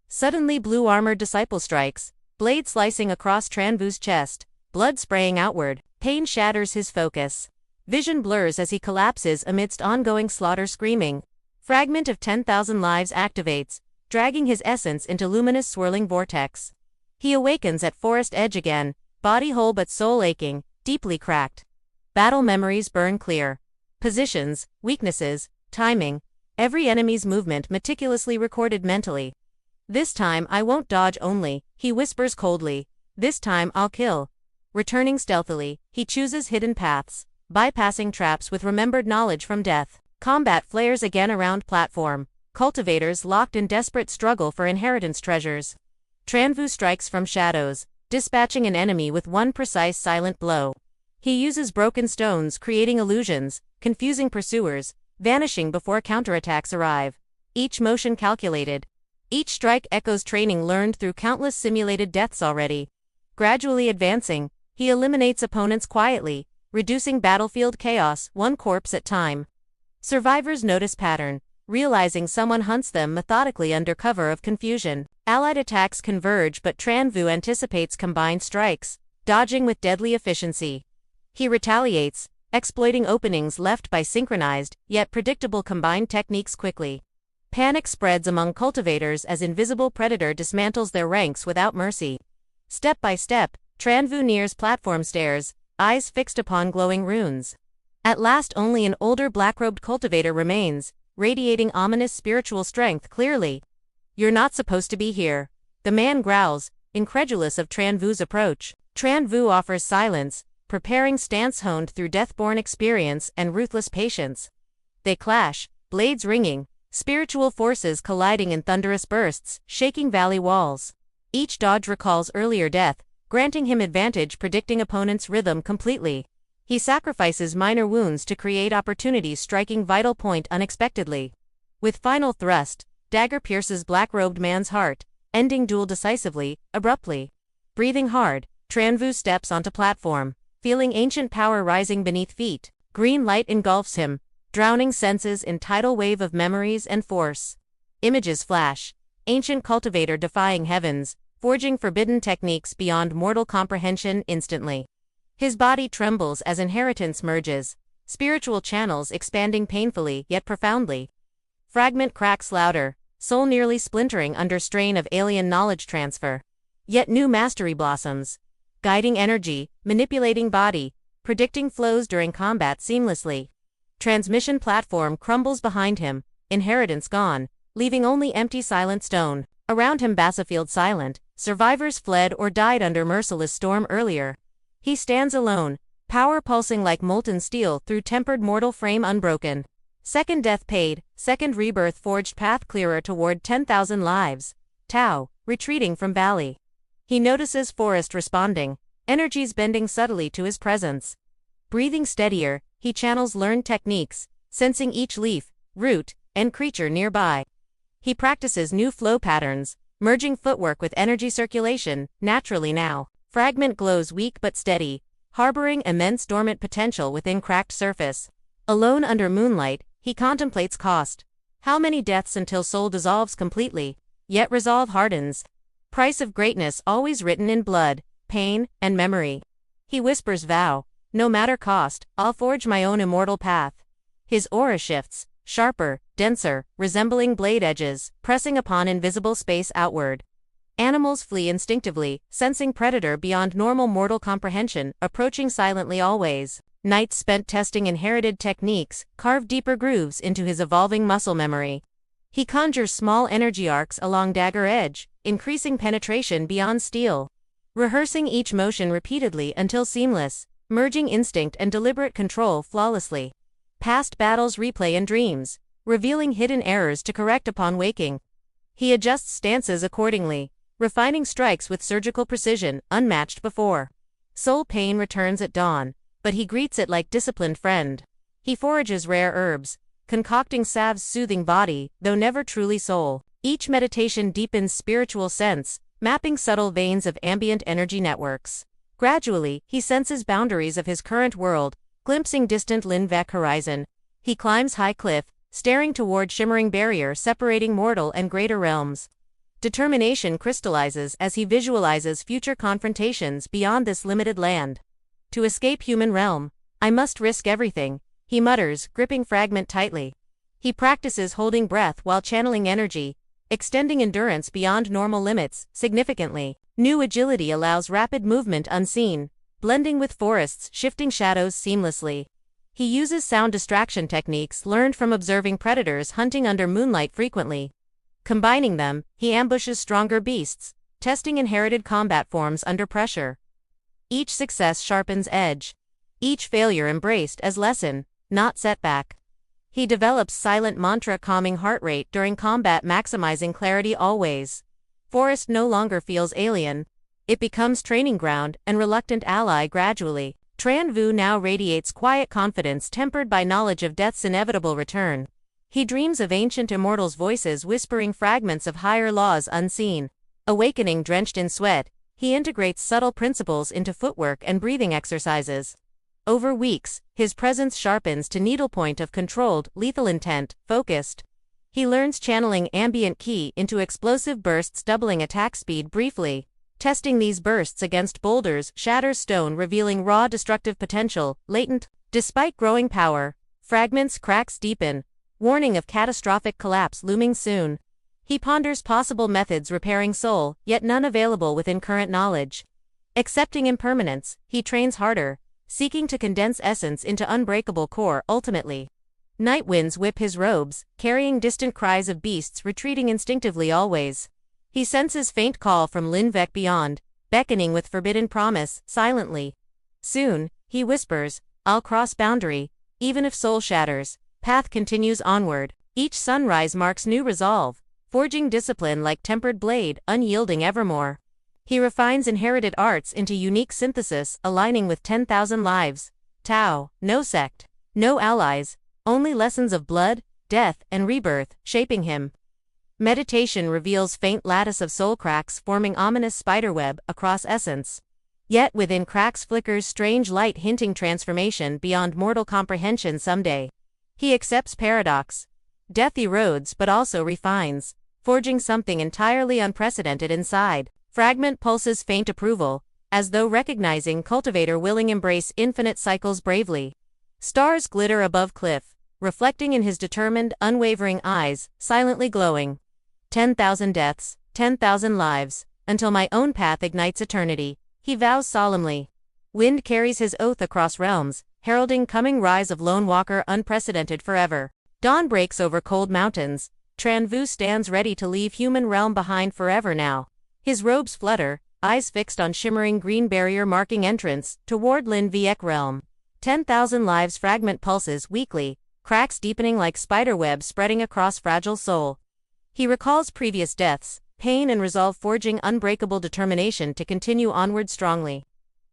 Suddenly blue-armored disciple strikes, blade slicing across Trần Vũ chest, blood spraying outward. Pain shatters his focus. Vision blurs as he collapses amidst ongoing slaughter screaming. Fragment of 10,000 lives activates, dragging his essence into luminous swirling vortex. He awakens at forest edge again, body whole but soul aching, deeply cracked. Battle memories burn clear. Positions, weaknesses, timing, every enemy's movement meticulously recorded mentally. This time I won't dodge only, he whispers coldly. This time I'll kill. Returning stealthily, he chooses hidden paths, bypassing traps with remembered knowledge from death. Combat flares again around platform, cultivators locked in desperate struggle for inheritance treasures. Trần Vũ strikes from shadows, dispatching an enemy with one precise silent blow. He uses broken stones creating illusions, confusing pursuers, vanishing before counterattacks arrive. Each motion calculated. Each strike echoes training learned through countless simulated deaths already. Gradually advancing, he eliminates opponents quietly, reducing battlefield chaos one corpse at a time. Survivors notice pattern, realizing someone hunts them methodically under cover of confusion. Allied attacks converge but Trần Vũ anticipates combined strikes, dodging with deadly efficiency. He retaliates, exploiting openings left by synchronized, yet predictable combined techniques quickly. Panic spreads among cultivators as invisible predator dismantles their ranks without mercy. Step by step, Trần Vũ nears platform stairs, eyes fixed upon glowing runes. At last only an older black-robed cultivator remains, radiating ominous spiritual strength clearly. You're not supposed to be here. The man growls, incredulous of Trần Vũ approach. Trần Vũ offers silence, preparing stance honed through death-born experience and ruthless patience. They clash, blades ringing, spiritual forces colliding in thunderous bursts, shaking valley walls. Each dodge recalls earlier death, granting him advantage predicting opponent's rhythm completely. He sacrifices minor wounds to create opportunities striking vital point unexpectedly. With final thrust, dagger pierces black-robed man's heart, ending duel decisively, abruptly. Breathing hard, Trần Vũ steps onto platform, feeling ancient power rising beneath feet. Green light engulfs him, drowning senses in tidal wave of memories and force. Images flash, ancient cultivator defying heavens, forging forbidden techniques beyond mortal comprehension instantly. His body trembles as inheritance merges, spiritual channels expanding painfully yet profoundly. Fragment cracks louder, soul nearly splintering under strain of alien knowledge transfer. Yet new mastery blossoms, guiding energy, manipulating body, predicting flows during combat seamlessly. Transmission platform crumbles behind him, inheritance gone, leaving only empty silent stone. Around him battlefield silent, survivors fled or died under merciless storm earlier. He stands alone, power pulsing like molten steel through tempered mortal frame unbroken. Second death paid, second rebirth forged path clearer toward 10,000 lives. Tau, retreating from valley. He notices forest responding, energies bending subtly to his presence. Breathing steadier, he channels learned techniques, sensing each leaf, root, and creature nearby. He practices new flow patterns, merging footwork with energy circulation, naturally now. Fragment glows weak but steady, harboring immense dormant potential within cracked surface. Alone under moonlight, he contemplates cost. How many deaths until soul dissolves completely, yet resolve hardens. Price of greatness always written in blood, pain, and memory. He whispers vow, no matter cost, I'll forge my own immortal path. His aura shifts, sharper, denser, resembling blade edges, pressing upon invisible space outward. Animals flee instinctively, sensing predator beyond normal mortal comprehension, approaching silently always. Nights spent testing inherited techniques, carve deeper grooves into his evolving muscle memory. He conjures small energy arcs along dagger edge, increasing penetration beyond steel. Rehearsing each motion repeatedly until seamless, merging instinct and deliberate control flawlessly. Past battles replay in dreams, revealing hidden errors to correct upon waking. He adjusts stances accordingly, refining strikes with surgical precision, unmatched before. Soul pain returns at dawn, but he greets it like disciplined friend. He forages rare herbs, concocting salves soothing body, though never truly soul. Each meditation deepens spiritual sense, mapping subtle veins of ambient energy networks. Gradually, he senses boundaries of his current world, glimpsing distant Linvec horizon. He climbs high cliff, staring toward shimmering barrier separating mortal and greater realms. Determination crystallizes as he visualizes future confrontations beyond this limited land. To escape human realm, I must risk everything, he mutters, gripping fragment tightly. He practices holding breath while channeling energy, extending endurance beyond normal limits, significantly. New agility allows rapid movement unseen, blending with forests, shifting shadows seamlessly. He uses sound distraction techniques learned from observing predators hunting under moonlight frequently. Combining them, he ambushes stronger beasts, testing inherited combat forms under pressure. Each success sharpens edge. Each failure embraced as lesson, not setback. He develops silent mantra calming heart rate during combat, maximizing clarity always. Forest no longer feels alien. It becomes training ground and reluctant ally gradually. Trần Vũ now radiates quiet confidence tempered by knowledge of death's inevitable return. He dreams of ancient immortals' voices whispering fragments of higher laws unseen. Awakening drenched in sweat, he integrates subtle principles into footwork and breathing exercises. Over weeks, his presence sharpens to needlepoint of controlled, lethal intent, focused. He learns channeling ambient ki into explosive bursts, doubling attack speed briefly. Testing these bursts against boulders shatters stone, revealing raw destructive potential, latent. Despite growing power, fragments cracks deepen, warning of catastrophic collapse looming soon. He ponders possible methods repairing soul, yet none available within current knowledge. Accepting impermanence, he trains harder, seeking to condense essence into unbreakable core ultimately. Night winds whip his robes, carrying distant cries of beasts retreating instinctively always. He senses faint call from Linvec beyond, beckoning with forbidden promise, silently. Soon, he whispers, I'll cross boundary, even if soul shatters. Path continues onward. Each sunrise marks new resolve, forging discipline like tempered blade, unyielding evermore. He refines inherited arts into unique synthesis, aligning with 10,000 lives. Tau, no sect, no allies, only lessons of blood, death, and rebirth, shaping him. Meditation reveals faint lattice of soul cracks forming ominous spiderweb across essence. Yet within cracks flickers strange light hinting transformation beyond mortal comprehension someday. He accepts paradox. Death erodes but also refines, forging something entirely unprecedented inside. Fragment pulses faint approval, as though recognizing cultivator willing embrace infinite cycles bravely. Stars glitter above cliff, reflecting in his determined, unwavering eyes, silently glowing. 10,000 deaths, 10,000 lives, until my own path ignites eternity, he vows solemnly. Wind carries his oath across realms, heralding coming rise of lone walker unprecedented forever. Dawn breaks over cold mountains. Trần Vũ stands ready to leave human realm behind forever now. His robes flutter, eyes fixed on shimmering green barrier marking entrance toward Lin-Viek realm. 10,000 lives fragment pulses weakly, cracks deepening like spiderwebs spreading across fragile soul. He recalls previous deaths, pain and resolve forging unbreakable determination to continue onward strongly.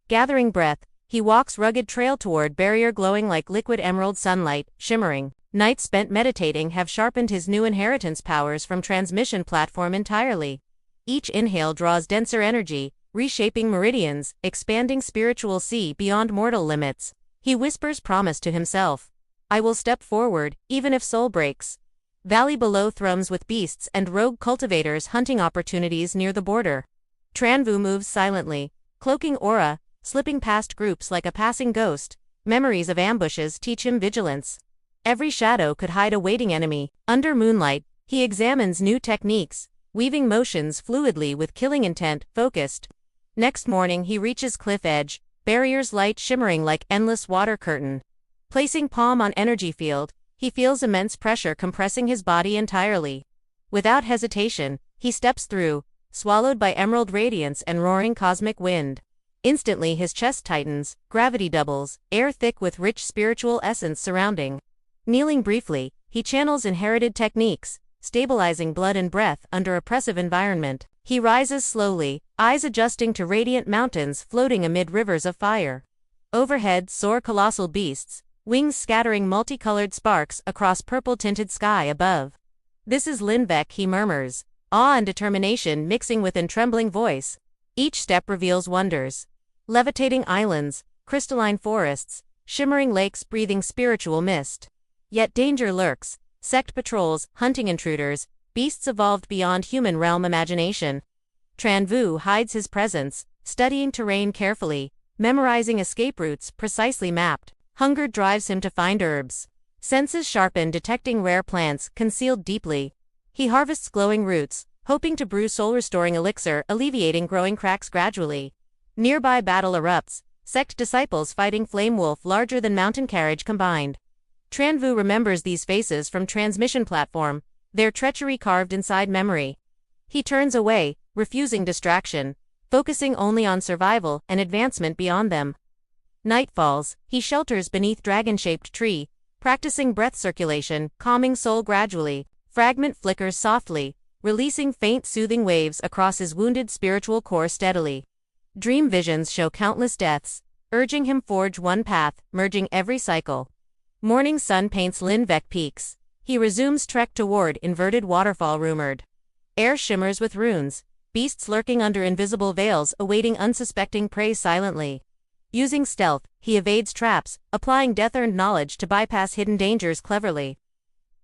Gathering breath, he walks rugged trail toward barrier glowing like liquid emerald sunlight, shimmering. Nights spent meditating have sharpened his new inheritance powers from transmission platform entirely. Each inhale draws denser energy, reshaping meridians, expanding spiritual sea beyond mortal limits. He whispers promise to himself. I will step forward, even if soul breaks. Valley below thrums with beasts and rogue cultivators hunting opportunities near the border. Trần Vũ moves silently, cloaking aura, slipping past groups like a passing ghost. Memories of ambushes teach him vigilance. Every shadow could hide a waiting enemy. Under moonlight, he examines new techniques, weaving motions fluidly with killing intent, focused. Next morning he reaches cliff edge, barriers light shimmering like endless water curtain. Placing palm on energy field, he feels immense pressure compressing his body entirely. Without hesitation, he steps through, swallowed by emerald radiance and roaring cosmic wind. Instantly his chest tightens, gravity doubles, air thick with rich spiritual essence surrounding. Kneeling briefly, he channels inherited techniques, stabilizing blood and breath under oppressive environment. He rises slowly, eyes adjusting to radiant mountains floating amid rivers of fire. Overhead soar colossal beasts, wings scattering multicolored sparks across purple-tinted sky above. This is Lin-Viek, he murmurs, awe and determination mixing with a trembling voice. Each step reveals wonders. Levitating islands, crystalline forests, shimmering lakes breathing spiritual mist. Yet danger lurks, sect patrols, hunting intruders, beasts evolved beyond human realm imagination. Trần Vũ hides his presence, studying terrain carefully, memorizing escape routes precisely mapped. Hunger drives him to find herbs. Senses sharpen detecting rare plants concealed deeply. He harvests glowing roots, hoping to brew soul-restoring elixir alleviating growing cracks gradually. Nearby battle erupts, sect disciples fighting flame wolf larger than mountain carriage combined. Trần Vũ remembers these faces from transmission platform, their treachery carved inside memory. He turns away, refusing distraction, focusing only on survival and advancement beyond them. Night falls, he shelters beneath dragon-shaped tree, practicing breath circulation, calming soul gradually. Fragment flickers softly, releasing faint soothing waves across his wounded spiritual core steadily. Dream visions show countless deaths, urging him forge one path, merging every cycle. Morning sun paints Lin-Viek peaks. He resumes trek toward inverted waterfall rumored. Air shimmers with runes, beasts lurking under invisible veils awaiting unsuspecting prey silently. Using stealth, he evades traps, applying death-earned knowledge to bypass hidden dangers cleverly.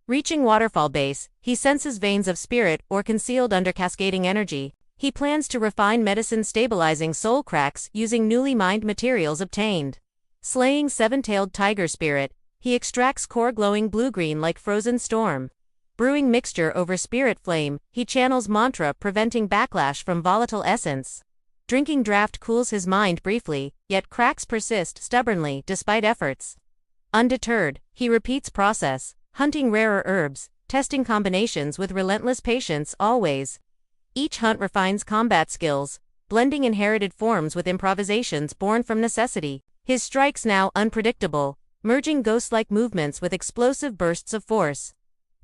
Reaching waterfall base, he senses veins of spirit or concealed under cascading energy. He plans to refine medicine stabilizing soul cracks using newly mined materials obtained. Slaying seven-tailed tiger spirit, he extracts core glowing blue-green like frozen storm. Brewing mixture over spirit flame, he channels mantra preventing backlash from volatile essence. Drinking draft cools his mind briefly, yet cracks persist stubbornly despite efforts. Undeterred, he repeats process, hunting rarer herbs, testing combinations with relentless patience always. Each hunt refines combat skills, blending inherited forms with improvisations born from necessity. His strikes now unpredictable, merging ghost-like movements with explosive bursts of force.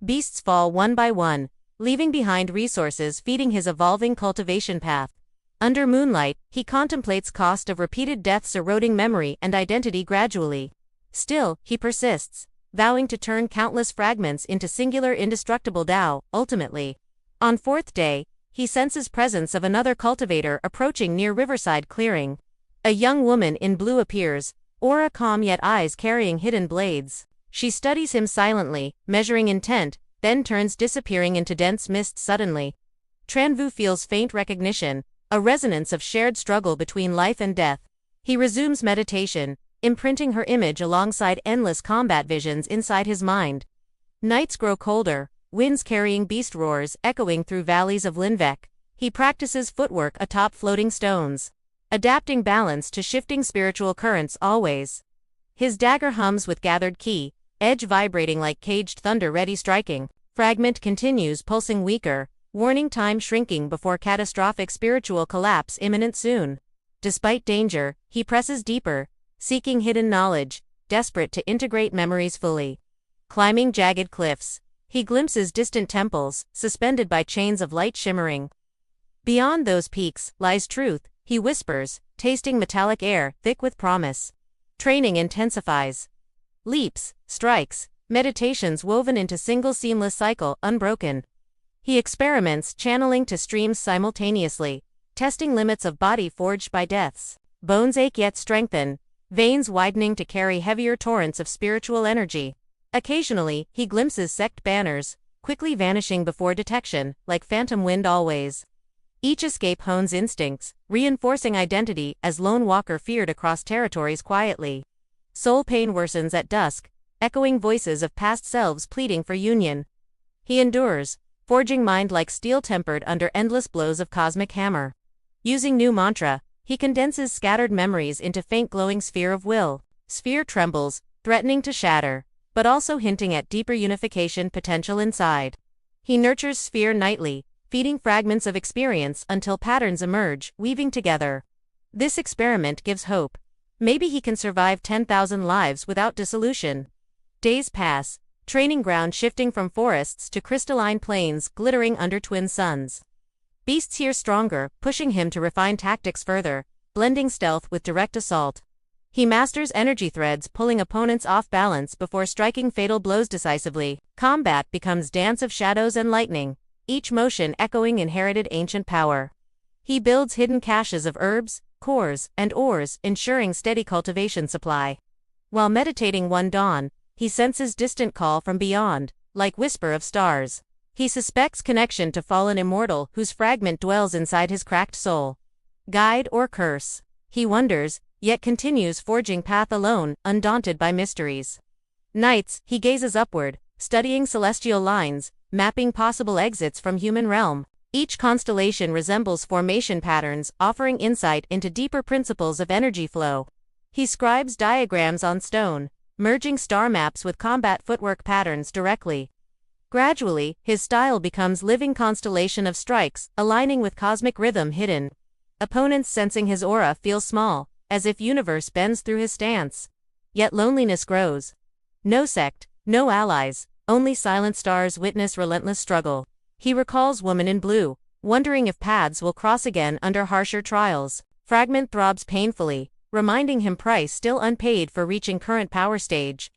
Beasts fall one by one, leaving behind resources feeding his evolving cultivation path. Under moonlight, he contemplates cost of repeated deaths eroding memory and identity gradually. Still, he persists, vowing to turn countless fragments into singular indestructible Dao, ultimately. On fourth day, he senses presence of another cultivator approaching near riverside clearing. A young woman in blue appears, aura calm yet eyes carrying hidden blades. She studies him silently, measuring intent, then turns disappearing into dense mist suddenly. Trần Vũ feels faint recognition, a resonance of shared struggle between life and death. He resumes meditation, imprinting her image alongside endless combat visions inside his mind. Nights grow colder, winds carrying beast roars echoing through valleys of Linvec. He practices footwork atop floating stones, adapting balance to shifting spiritual currents always. His dagger hums with gathered ki, edge vibrating like caged thunder ready striking. Fragment continues pulsing weaker, warning time shrinking before catastrophic spiritual collapse imminent soon. Despite danger, he presses deeper, seeking hidden knowledge, desperate to integrate memories fully. Climbing jagged cliffs, he glimpses distant temples, suspended by chains of light shimmering. Beyond those peaks lies truth, he whispers, tasting metallic air thick with promise. Training intensifies. Leaps, strikes, meditations woven into single seamless cycle unbroken. He experiments channeling to streams simultaneously, testing limits of body forged by deaths. Bones ache yet strengthen, veins widening to carry heavier torrents of spiritual energy. Occasionally, he glimpses sect banners, quickly vanishing before detection, like phantom wind always. Each escape hones instincts, reinforcing identity as lone walker feared across territories quietly. Soul pain worsens at dusk, echoing voices of past selves pleading for union. He endures, forging mind like steel tempered under endless blows of cosmic hammer. Using new mantra, he condenses scattered memories into faint glowing sphere of will. Sphere trembles, threatening to shatter, but also hinting at deeper unification potential inside. He nurtures sphere nightly, feeding fragments of experience until patterns emerge, weaving together. This experiment gives hope. Maybe he can survive 10,000 lives without dissolution. Days pass, training ground shifting from forests to crystalline plains glittering under twin suns. Beasts here stronger, pushing him to refine tactics further, blending stealth with direct assault. He masters energy threads pulling opponents off balance before striking fatal blows decisively. Combat becomes dance of shadows and lightning, each motion echoing inherited ancient power. He builds hidden caches of herbs, cores, and ores, ensuring steady cultivation supply. While meditating one dawn, he senses distant call from beyond, like whisper of stars. He suspects connection to fallen immortal whose fragment dwells inside his cracked soul. Guide or curse? He wonders, yet continues forging path alone, undaunted by mysteries. Nights, he gazes upward, studying celestial lines, mapping possible exits from human realm. Each constellation resembles formation patterns, offering insight into deeper principles of energy flow. He scribes diagrams on stone, merging star maps with combat footwork patterns directly. Gradually, his style becomes living constellation of strikes, aligning with cosmic rhythm hidden. Opponents sensing his aura feel small, as if universe bends through his stance. Yet loneliness grows. No sect, no allies, only silent stars witness relentless struggle. He recalls Woman in Blue, wondering if paths will cross again under harsher trials. Fragment throbs painfully, reminding him price still unpaid for reaching current power stage.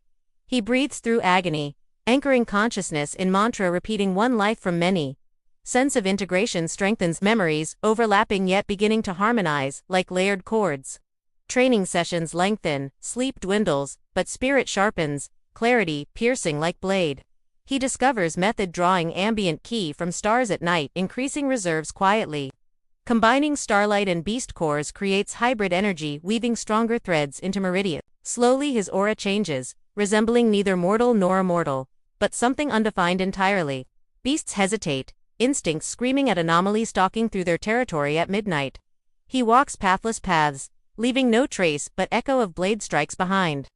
He breathes through agony, anchoring consciousness in mantra repeating one life from many. Sense of integration strengthens memories, overlapping yet beginning to harmonize, like layered chords. Training sessions lengthen, sleep dwindles, but spirit sharpens, clarity piercing like blade. He discovers method drawing ambient ki from stars at night, increasing reserves quietly. Combining starlight and beast cores creates hybrid energy, weaving stronger threads into meridian. Slowly his aura changes, resembling neither mortal nor immortal, but something undefined entirely. Beasts hesitate, instincts screaming at anomalies stalking through their territory at midnight. He walks pathless paths, leaving no trace but echo of blade strikes behind.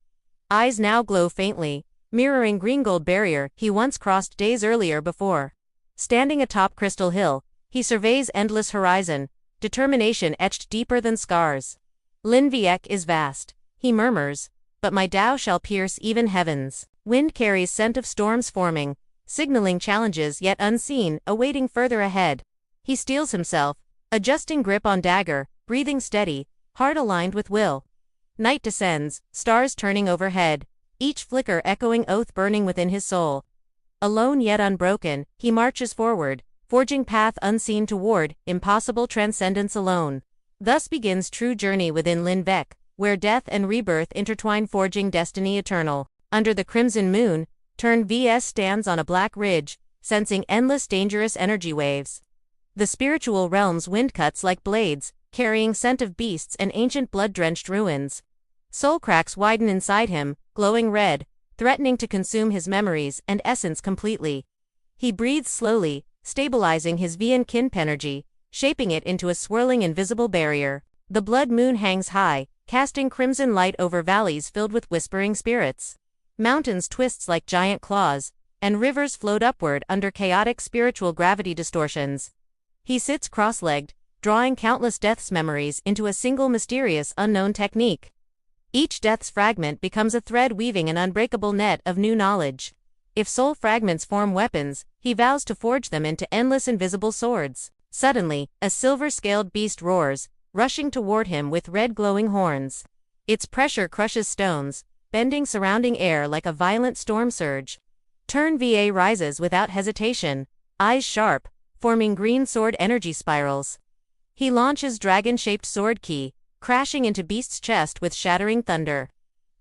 Eyes now glow faintly, mirroring green-gold barrier he once crossed days earlier before. Standing atop Crystal Hill, he surveys endless horizon, determination etched deeper than scars. Linvec is vast, he murmurs, but my Tao shall pierce even heavens. Wind carries scent of storms forming, signaling challenges yet unseen, awaiting further ahead. He steels himself, adjusting grip on dagger, breathing steady, heart aligned with will. Night descends, stars turning overhead, each flicker echoing oath burning within his soul. Alone yet unbroken, he marches forward, forging path unseen toward impossible transcendence alone. Thus begins true journey within Linvec, where death and rebirth intertwine forging destiny eternal. Under the crimson moon, Turn VS stands on a black ridge, sensing endless dangerous energy waves. The spiritual realm's wind cuts like blades, carrying scent of beasts and ancient blood-drenched ruins. Soul cracks widen inside him, glowing red, threatening to consume his memories and essence completely. He breathes slowly, stabilizing his Vian Kinp energy, shaping it into a swirling invisible barrier. The blood moon hangs high, casting crimson light over valleys filled with whispering spirits. Mountains twist like giant claws, and rivers float upward under chaotic spiritual gravity distortions. He sits cross-legged, drawing countless death's memories into a single mysterious unknown technique. Each death's fragment becomes a thread weaving an unbreakable net of new knowledge. If soul fragments form weapons, he vows to forge them into endless invisible swords. Suddenly, a silver-scaled beast roars, rushing toward him with red glowing horns. Its pressure crushes stones, bending surrounding air like a violent storm surge. Turn VA rises without hesitation, eyes sharp, forming green sword energy spirals. He launches dragon-shaped sword key, crashing into Beast's chest with shattering thunder.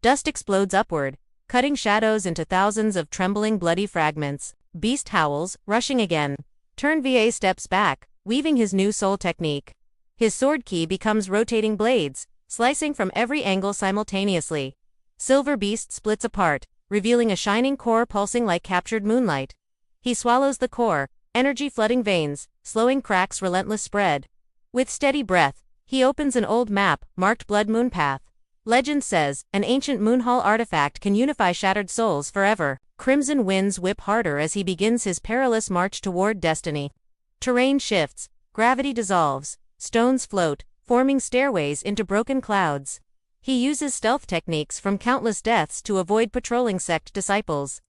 Dust explodes upward, cutting shadows into thousands of trembling bloody fragments. Beast howls, rushing again. Turn VA steps back, weaving his new soul technique. His sword key becomes rotating blades, slicing from every angle simultaneously. Silver Beast splits apart, revealing a shining core pulsing like captured moonlight. He swallows the core, energy flooding veins, slowing cracks' relentless spread. With steady breath, he opens an old map, marked Blood Moon Path. Legend says, an ancient Moonhall artifact can unify shattered souls forever. Crimson winds whip harder as he begins his perilous march toward destiny. Terrain shifts, gravity dissolves, stones float, forming stairways into broken clouds. He uses stealth techniques from countless deaths to avoid patrolling sect disciples.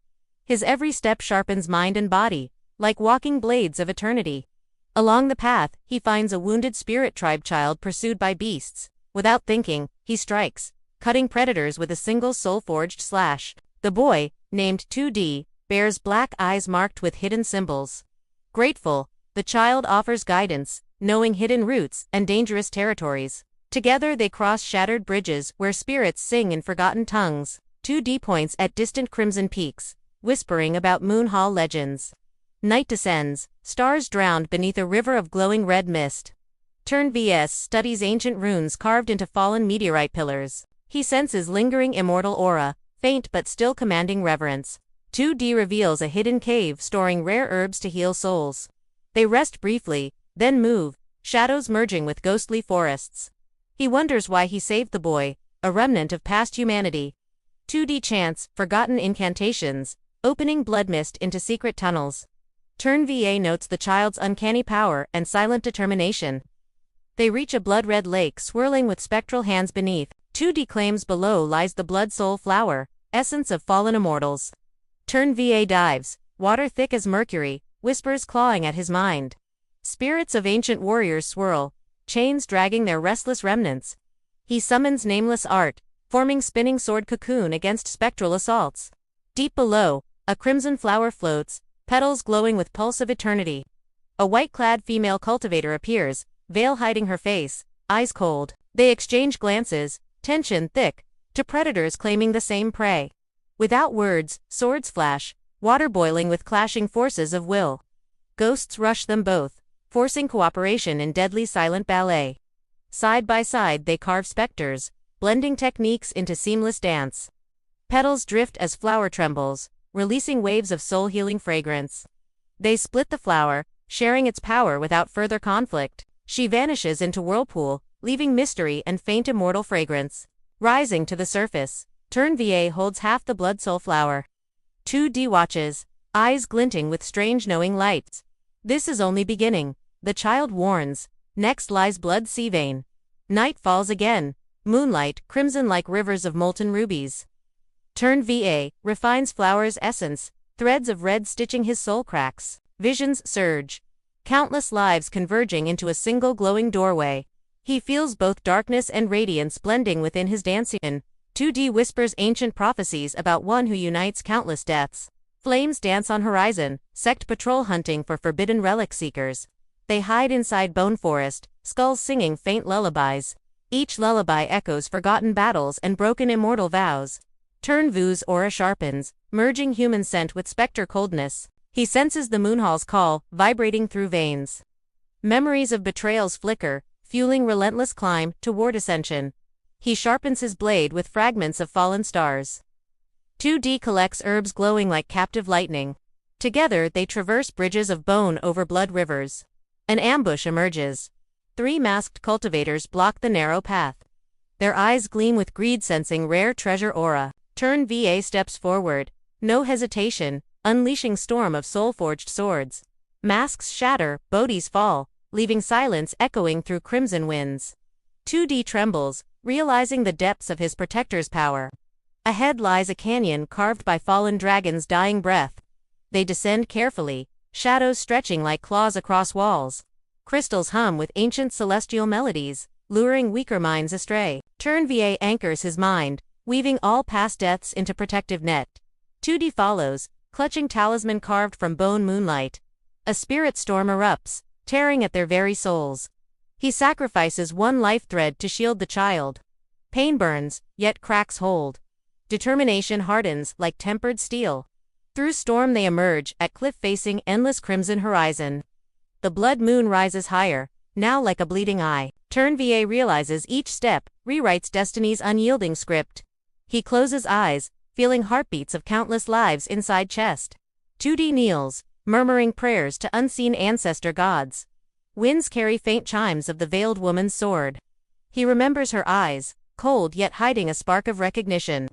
His every step sharpens mind and body, like walking blades of eternity. Along the path, he finds a wounded spirit tribe child pursued by beasts. Without thinking, he strikes, cutting predators with a single soul-forged slash. The boy, named 2D, bears black eyes marked with hidden symbols. Grateful, the child offers guidance, knowing hidden routes and dangerous territories. Together they cross shattered bridges where spirits sing in forgotten tongues. 2D points at distant crimson peaks, whispering about Moonhall legends. Night descends, stars drowned beneath a river of glowing red mist. Turn VS studies ancient runes carved into fallen meteorite pillars. He senses lingering immortal aura, faint but still commanding reverence. 2D reveals a hidden cave storing rare herbs to heal souls. They rest briefly, then move, shadows merging with ghostly forests. He wonders why he saved the boy, a remnant of past humanity. 2D chants, forgotten incantations, opening blood mist into secret tunnels. Turn VA notes the child's uncanny power and silent determination. They reach a blood-red lake swirling with spectral hands beneath. 2D claims below lies the blood soul flower, essence of fallen immortals. Turn VA dives, water thick as mercury, whispers clawing at his mind. Spirits of ancient warriors swirl, chains dragging their restless remnants. He summons nameless art, forming spinning sword cocoon against spectral assaults. Deep below, a crimson flower floats, petals glowing with pulse of eternity. A white-clad female cultivator appears, veil hiding her face, eyes cold. They exchange glances, tension thick, to predators claiming the same prey. Without words, swords flash, water boiling with clashing forces of will. Ghosts rush them both, forcing cooperation in deadly silent ballet. Side by side they carve specters, blending techniques into seamless dance. Petals drift as flower trembles, releasing waves of soul-healing fragrance. They split the flower, sharing its power without further conflict. She vanishes into whirlpool, leaving mystery and faint immortal fragrance. Rising to the surface, Turn VA holds half the blood soul flower. 2D watches, eyes glinting with strange knowing lights. This is only beginning, the child warns. Next lies blood sea vein. Night falls again, moonlight crimson like rivers of molten rubies. Turn VA refines flower's essence, threads of red stitching his soul cracks. Visions surge, countless lives converging into a single glowing doorway. He feels both darkness and radiance blending within his dancing. 2D whispers ancient prophecies about one who unites countless deaths. Flames dance on horizon, sect patrol hunting for forbidden relic seekers. They hide inside bone forest, skulls singing faint lullabies. Each lullaby echoes forgotten battles and broken immortal vows. Trần Vũ aura sharpens, merging human scent with specter coldness. He senses the Moonhall's call, vibrating through veins. Memories of betrayals flicker, fueling relentless climb toward ascension. He sharpens his blade with fragments of fallen stars. 2D collects herbs glowing like captive lightning. Together they traverse bridges of bone over blood rivers. An ambush emerges. 3 masked cultivators block the narrow path. Their eyes gleam with greed, sensing rare treasure aura. Trần Vũ steps forward, no hesitation, unleashing storm of soul-forged swords. Masks shatter, bodies fall, leaving silence echoing through crimson winds. 2D trembles, realizing the depths of his protector's power. Ahead lies a canyon carved by fallen dragons' dying breath. They descend carefully, shadows stretching like claws across walls. Crystals hum with ancient celestial melodies, luring weaker minds astray. Trần Vũ anchors his mind, weaving all past deaths into protective net. 2D follows, clutching talisman carved from bone moonlight. A spirit storm erupts, tearing at their very souls. He sacrifices one life thread to shield the child. Pain burns, yet cracks hold. Determination hardens like tempered steel. Through storm they emerge, at cliff facing endless crimson horizon. The blood moon rises higher, now like a bleeding eye. Trần Vũ realizes each step rewrites destiny's unyielding script. He closes eyes, feeling heartbeats of countless lives inside chest. 2D kneels, murmuring prayers to unseen ancestor gods. Winds carry faint chimes of the veiled woman's sword. He remembers her eyes, cold yet hiding a spark of recognition.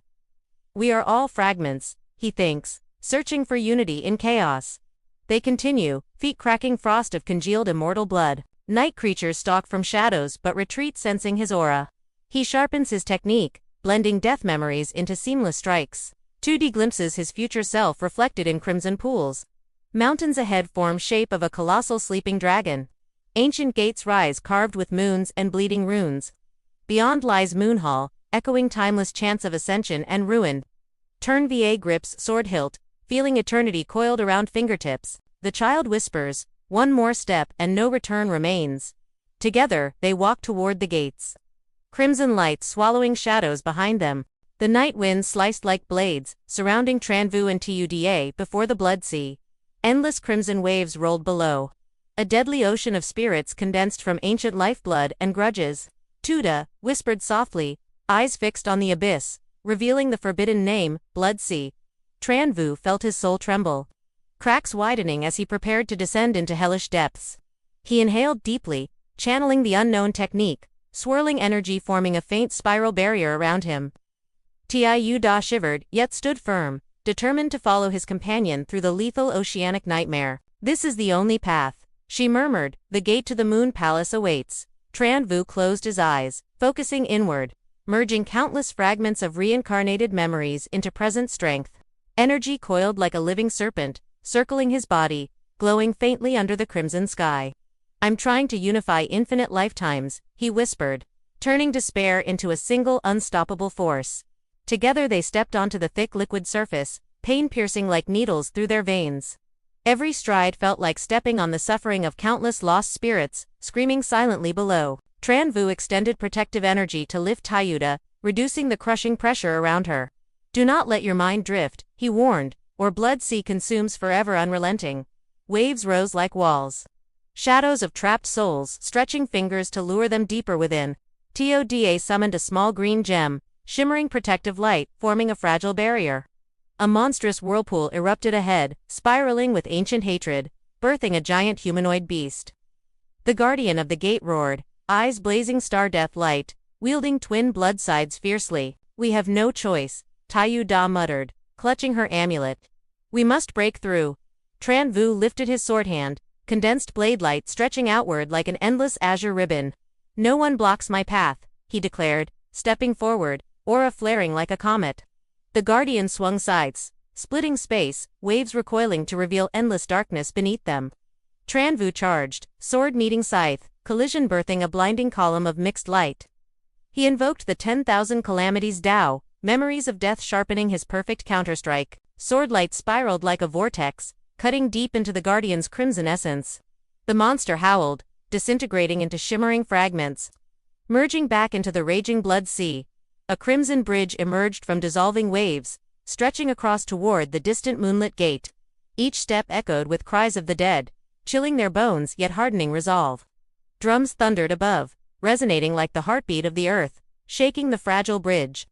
We are all fragments, he thinks, searching for unity in chaos. They continue, feet cracking frost of congealed immortal blood. Night creatures stalk from shadows but retreat, sensing his aura. He sharpens his technique, blending death memories into seamless strikes. 2D glimpses his future self reflected in crimson pools. Mountains ahead form shape of a colossal sleeping dragon. Ancient gates rise carved with moons and bleeding runes. Beyond lies Moonhall, echoing timeless chants of ascension and ruin. Trần Vũ grips sword hilt, feeling eternity coiled around fingertips. The child whispers, one more step and no return remains. Together, they walk toward the gates. Crimson light swallowing shadows behind them. The night wind sliced like blades, surrounding Trần Vũ and Tuda before the blood sea. Endless crimson waves rolled below. A deadly ocean of spirits condensed from ancient lifeblood and grudges. Tuda whispered softly, eyes fixed on the abyss, revealing the forbidden name, Blood Sea. Trần Vũ felt his soul tremble. Cracks widening as he prepared to descend into hellish depths. He inhaled deeply, channeling the unknown technique, swirling energy forming a faint spiral barrier around him. Tuda shivered, yet stood firm, determined to follow his companion through the lethal oceanic nightmare. This is the only path, she murmured, the gate to the Moon Palace awaits. Trần Vũ closed his eyes, focusing inward, merging countless fragments of reincarnated memories into present strength. Energy coiled like a living serpent, circling his body, glowing faintly under the crimson sky. I'm trying to unify infinite lifetimes, he whispered, turning despair into a single unstoppable force. Together they stepped onto the thick liquid surface, pain piercing like needles through their veins. Every stride felt like stepping on the suffering of countless lost spirits, screaming silently below. Trần Vũ extended protective energy to lift Tuda, reducing the crushing pressure around her. Do not let your mind drift, he warned, or Blood Sea consumes forever unrelenting. Waves rose like walls. Shadows of trapped souls, stretching fingers to lure them deeper within. Tuda summoned a small green gem, shimmering protective light, forming a fragile barrier. A monstrous whirlpool erupted ahead, spiraling with ancient hatred, birthing a giant humanoid beast. The guardian of the gate roared, eyes blazing star-death light, wielding twin blood sides fiercely. We have no choice, Tuda muttered, clutching her amulet. We must break through. Trần Vũ lifted his sword hand, condensed blade light stretching outward like an endless azure ribbon. No one blocks my path, he declared, stepping forward, aura flaring like a comet. The guardian swung sides, splitting space, waves recoiling to reveal endless darkness beneath them. Trần Vũ charged, sword meeting scythe, collision birthing a blinding column of mixed light. He invoked the 10,000 calamities Dao, memories of death sharpening his perfect counterstrike. Swordlight spiraled like a vortex, cutting deep into the guardian's crimson essence. The monster howled, disintegrating into shimmering fragments. Merging back into the raging blood sea. A crimson bridge emerged from dissolving waves, stretching across toward the distant moonlit gate. Each step echoed with cries of the dead, chilling their bones yet hardening resolve. Drums thundered above, resonating like the heartbeat of the earth, shaking the fragile bridge.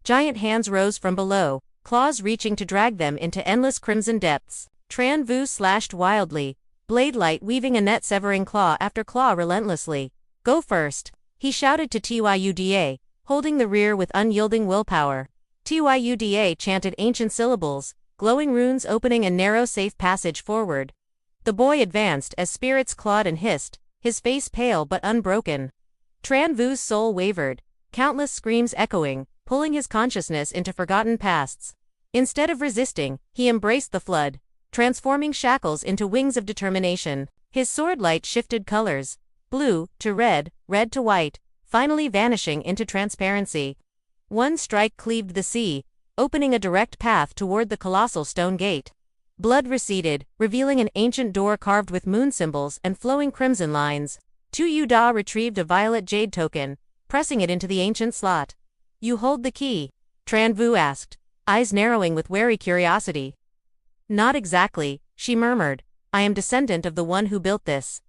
Giant hands rose from below, claws reaching to drag them into endless crimson depths. Trần Vũ slashed wildly, blade light weaving a net severing claw after claw relentlessly. Go first, he shouted to Tyuda, holding the rear with unyielding willpower. Tyuda chanted ancient syllables, glowing runes opening a narrow safe passage forward. The boy advanced as spirits clawed and hissed, his face pale but unbroken. Trần Vũ soul wavered, countless screams echoing, pulling his consciousness into forgotten pasts. Instead of resisting, he embraced the flood, transforming shackles into wings of determination. His sword light shifted colors, blue to red, red to white, finally vanishing into transparency. One strike cleaved the sea, opening a direct path toward the colossal stone gate. Blood receded, revealing an ancient door carved with moon symbols and flowing crimson lines. Tyuda retrieved a violet jade token, pressing it into the ancient slot. You hold the key? Trần Vũ asked, eyes narrowing with wary curiosity. Not exactly, she murmured. I am descendant of the one who built this.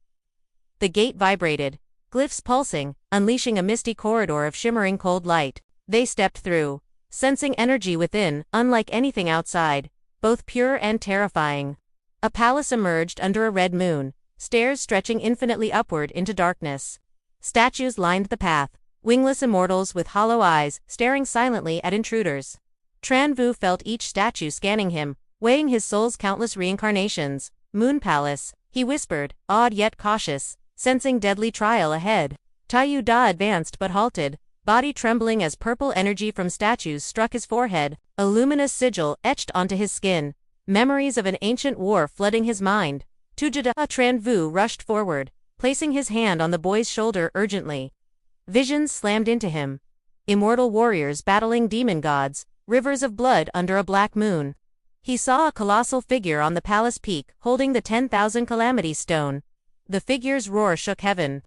The gate vibrated, glyphs pulsing, unleashing a misty corridor of shimmering cold light. They stepped through, sensing energy within, unlike anything outside, both pure and terrifying. A palace emerged under a red moon, stairs stretching infinitely upward into darkness. Statues lined the path, wingless immortals with hollow eyes, staring silently at intruders. Trần Vũ felt each statue scanning him, weighing his soul's countless reincarnations. Moon Palace, he whispered, awed yet cautious, sensing deadly trial ahead. Tyuda advanced but halted, body trembling as purple energy from statues struck his forehead, a luminous sigil etched onto his skin, memories of an ancient war flooding his mind. Tyuda. Trần Vũ rushed forward, placing his hand on the boy's shoulder urgently. Visions slammed into him. Immortal warriors battling demon gods, rivers of blood under a black moon. He saw a colossal figure on the palace peak, holding the 10,000 calamity stone. The figure's roar shook heaven,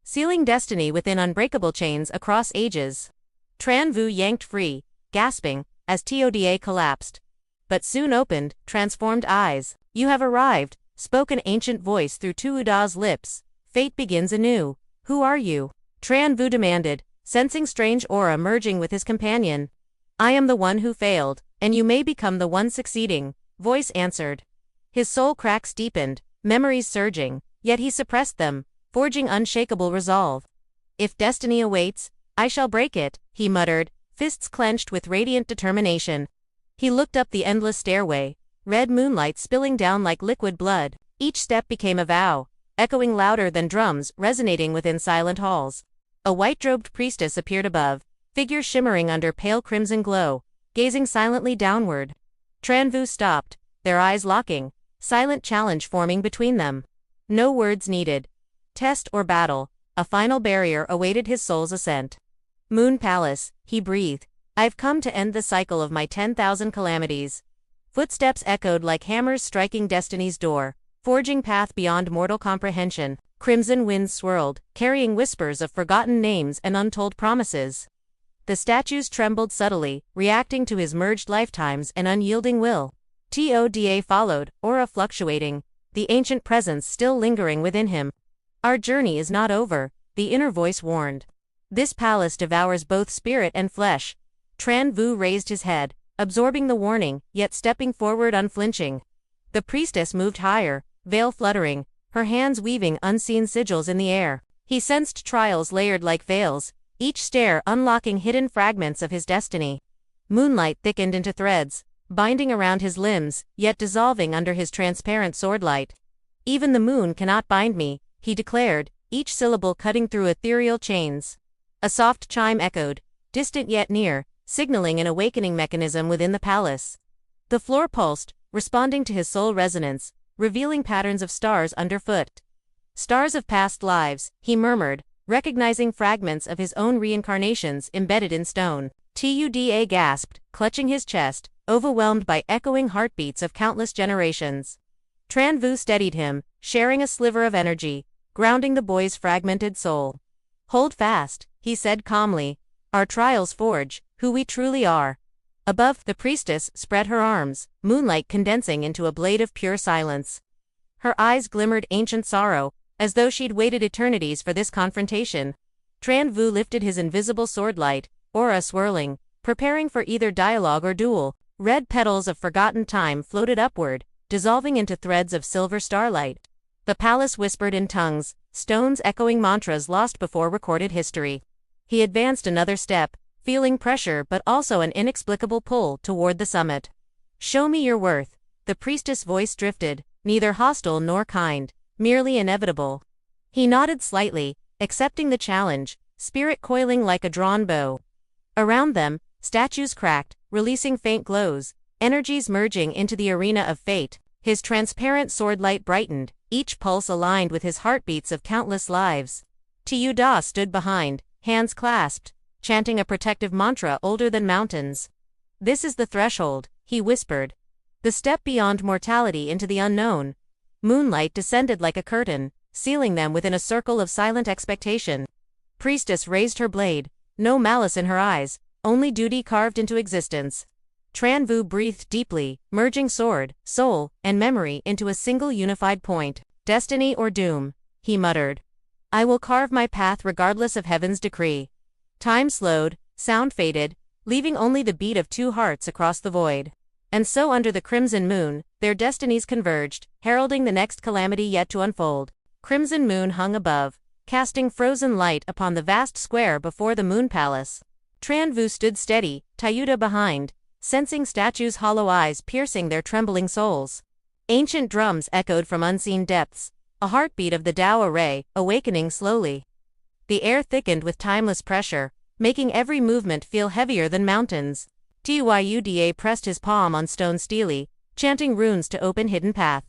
sealing destiny within unbreakable chains across ages. Trần Vũ yanked free, gasping, as Tyuda collapsed. But soon opened, transformed eyes. You have arrived, spoke an ancient voice through Tyuda's lips. Fate begins anew. Who are you? Trần Vũ demanded, sensing strange aura merging with his companion. I am the one who failed, and you may become the one succeeding, voice answered. His soul cracks deepened, memories surging, yet he suppressed them, forging unshakable resolve. If destiny awaits, I shall break it, he muttered, fists clenched with radiant determination. He looked up the endless stairway, red moonlight spilling down like liquid blood. Each step became a vow, echoing louder than drums, resonating within silent halls. A white-robed priestess appeared above, figure shimmering under pale crimson glow, gazing silently downward. Trần Vũ stopped, their eyes locking, silent challenge forming between them. No words needed. Test or battle, a final barrier awaited his soul's ascent. Moon Palace, he breathed. I've come to end the cycle of my 10,000 calamities. Footsteps echoed like hammers striking destiny's door, forging path beyond mortal comprehension. Crimson winds swirled, carrying whispers of forgotten names and untold promises. The statues trembled subtly, reacting to his merged lifetimes and unyielding will. Tyuda followed, aura fluctuating, the ancient presence still lingering within him. Our journey is not over, the inner voice warned. This palace devours both spirit and flesh. Trần Vũ raised his head, absorbing the warning, yet stepping forward unflinching. The priestess moved higher, veil fluttering, her hands weaving unseen sigils in the air. He sensed trials layered like veils, each stair unlocking hidden fragments of his destiny. Moonlight thickened into threads, binding around his limbs, yet dissolving under his transparent swordlight. Even the moon cannot bind me, he declared, each syllable cutting through ethereal chains. A soft chime echoed, distant yet near, signaling an awakening mechanism within the palace. The floor pulsed, responding to his soul resonance, revealing patterns of stars underfoot. Stars of past lives, he murmured, recognizing fragments of his own reincarnations embedded in stone. Tyuda gasped, clutching his chest, overwhelmed by echoing heartbeats of countless generations. Trần Vũ steadied him, sharing a sliver of energy, grounding the boy's fragmented soul. Hold fast, he said calmly. Our trials forge who we truly are. Above, the priestess spread her arms, moonlight condensing into a blade of pure silence. Her eyes glimmered ancient sorrow, as though she'd waited eternities for this confrontation. Trần Vũ lifted his invisible swordlight, aura swirling, preparing for either dialogue or duel. Red petals of forgotten time floated upward, dissolving into threads of silver starlight. The palace whispered in tongues, stones echoing mantras lost before recorded history. He advanced another step, feeling pressure but also an inexplicable pull toward the summit. Show me your worth. The priestess' voice drifted, neither hostile nor kind, merely inevitable. He nodded slightly, accepting the challenge, spirit coiling like a drawn bow. Around them, statues cracked, releasing faint glows, energies merging into the arena of fate. His transparent swordlight brightened, each pulse aligned with his heartbeats of countless lives. Da stood behind, hands clasped, chanting a protective mantra older than mountains. This is the threshold, he whispered. The step beyond mortality into the unknown. Moonlight descended like a curtain, sealing them within a circle of silent expectation. Priestess raised her blade, no malice in her eyes, only duty carved into existence. Trần Vũ breathed deeply, merging sword, soul, and memory into a single unified point. Destiny or doom, he muttered. I will carve my path regardless of heaven's decree. Time slowed, sound faded, leaving only the beat of two hearts across the void. And so under the crimson moon, their destinies converged, heralding the next calamity yet to unfold. Crimson moon hung above, casting frozen light upon the vast square before the moon palace. Trần Vũ stood steady, Da behind, sensing statues' hollow eyes piercing their trembling souls. Ancient drums echoed from unseen depths, a heartbeat of the Dao array, awakening slowly. The air thickened with timeless pressure, making every movement feel heavier than mountains. Tyuda pressed his palm on stone steely, chanting runes to open hidden path.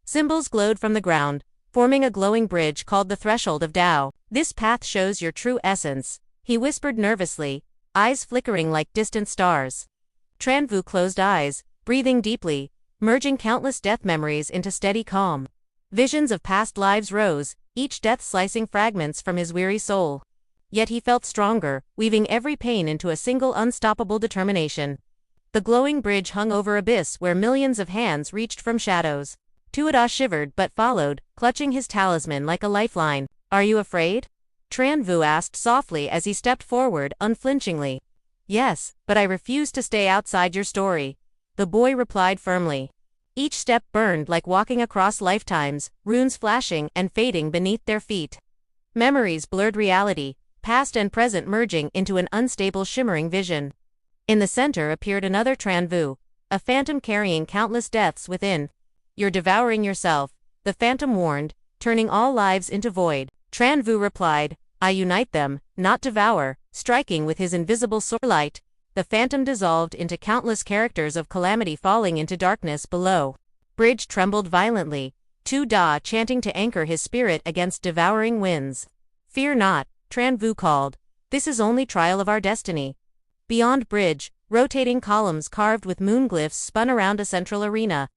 Symbols glowed from the ground, forming a glowing bridge called the Threshold of Dao. This path shows your true essence, he whispered nervously, eyes flickering like distant stars. Trần Vũ closed eyes, breathing deeply, merging countless death memories into steady calm. Visions of past lives rose, each death slicing fragments from his weary soul. Yet he felt stronger, weaving every pain into a single unstoppable determination. The glowing bridge hung over abyss where millions of hands reached from shadows. Da shivered but followed, clutching his talisman like a lifeline. Are you afraid? Trần Vũ asked softly as he stepped forward, unflinchingly. Yes, but I refuse to stay outside your story, the boy replied firmly. Each step burned like walking across lifetimes, runes flashing and fading beneath their feet. Memories blurred reality, past and present merging into an unstable shimmering vision. In the center appeared another Trần Vũ, a phantom carrying countless deaths within. You're devouring yourself, the phantom warned, turning all lives into void. Trần Vũ replied, I unite them, not devour. Striking with his invisible swordlight, the phantom dissolved into countless characters of calamity falling into darkness below. Bridge trembled violently, Da chanting to anchor his spirit against devouring winds. Fear not, Trần Vũ called. This is only trial of our destiny. Beyond bridge, rotating columns carved with moon glyphs spun around a central arena.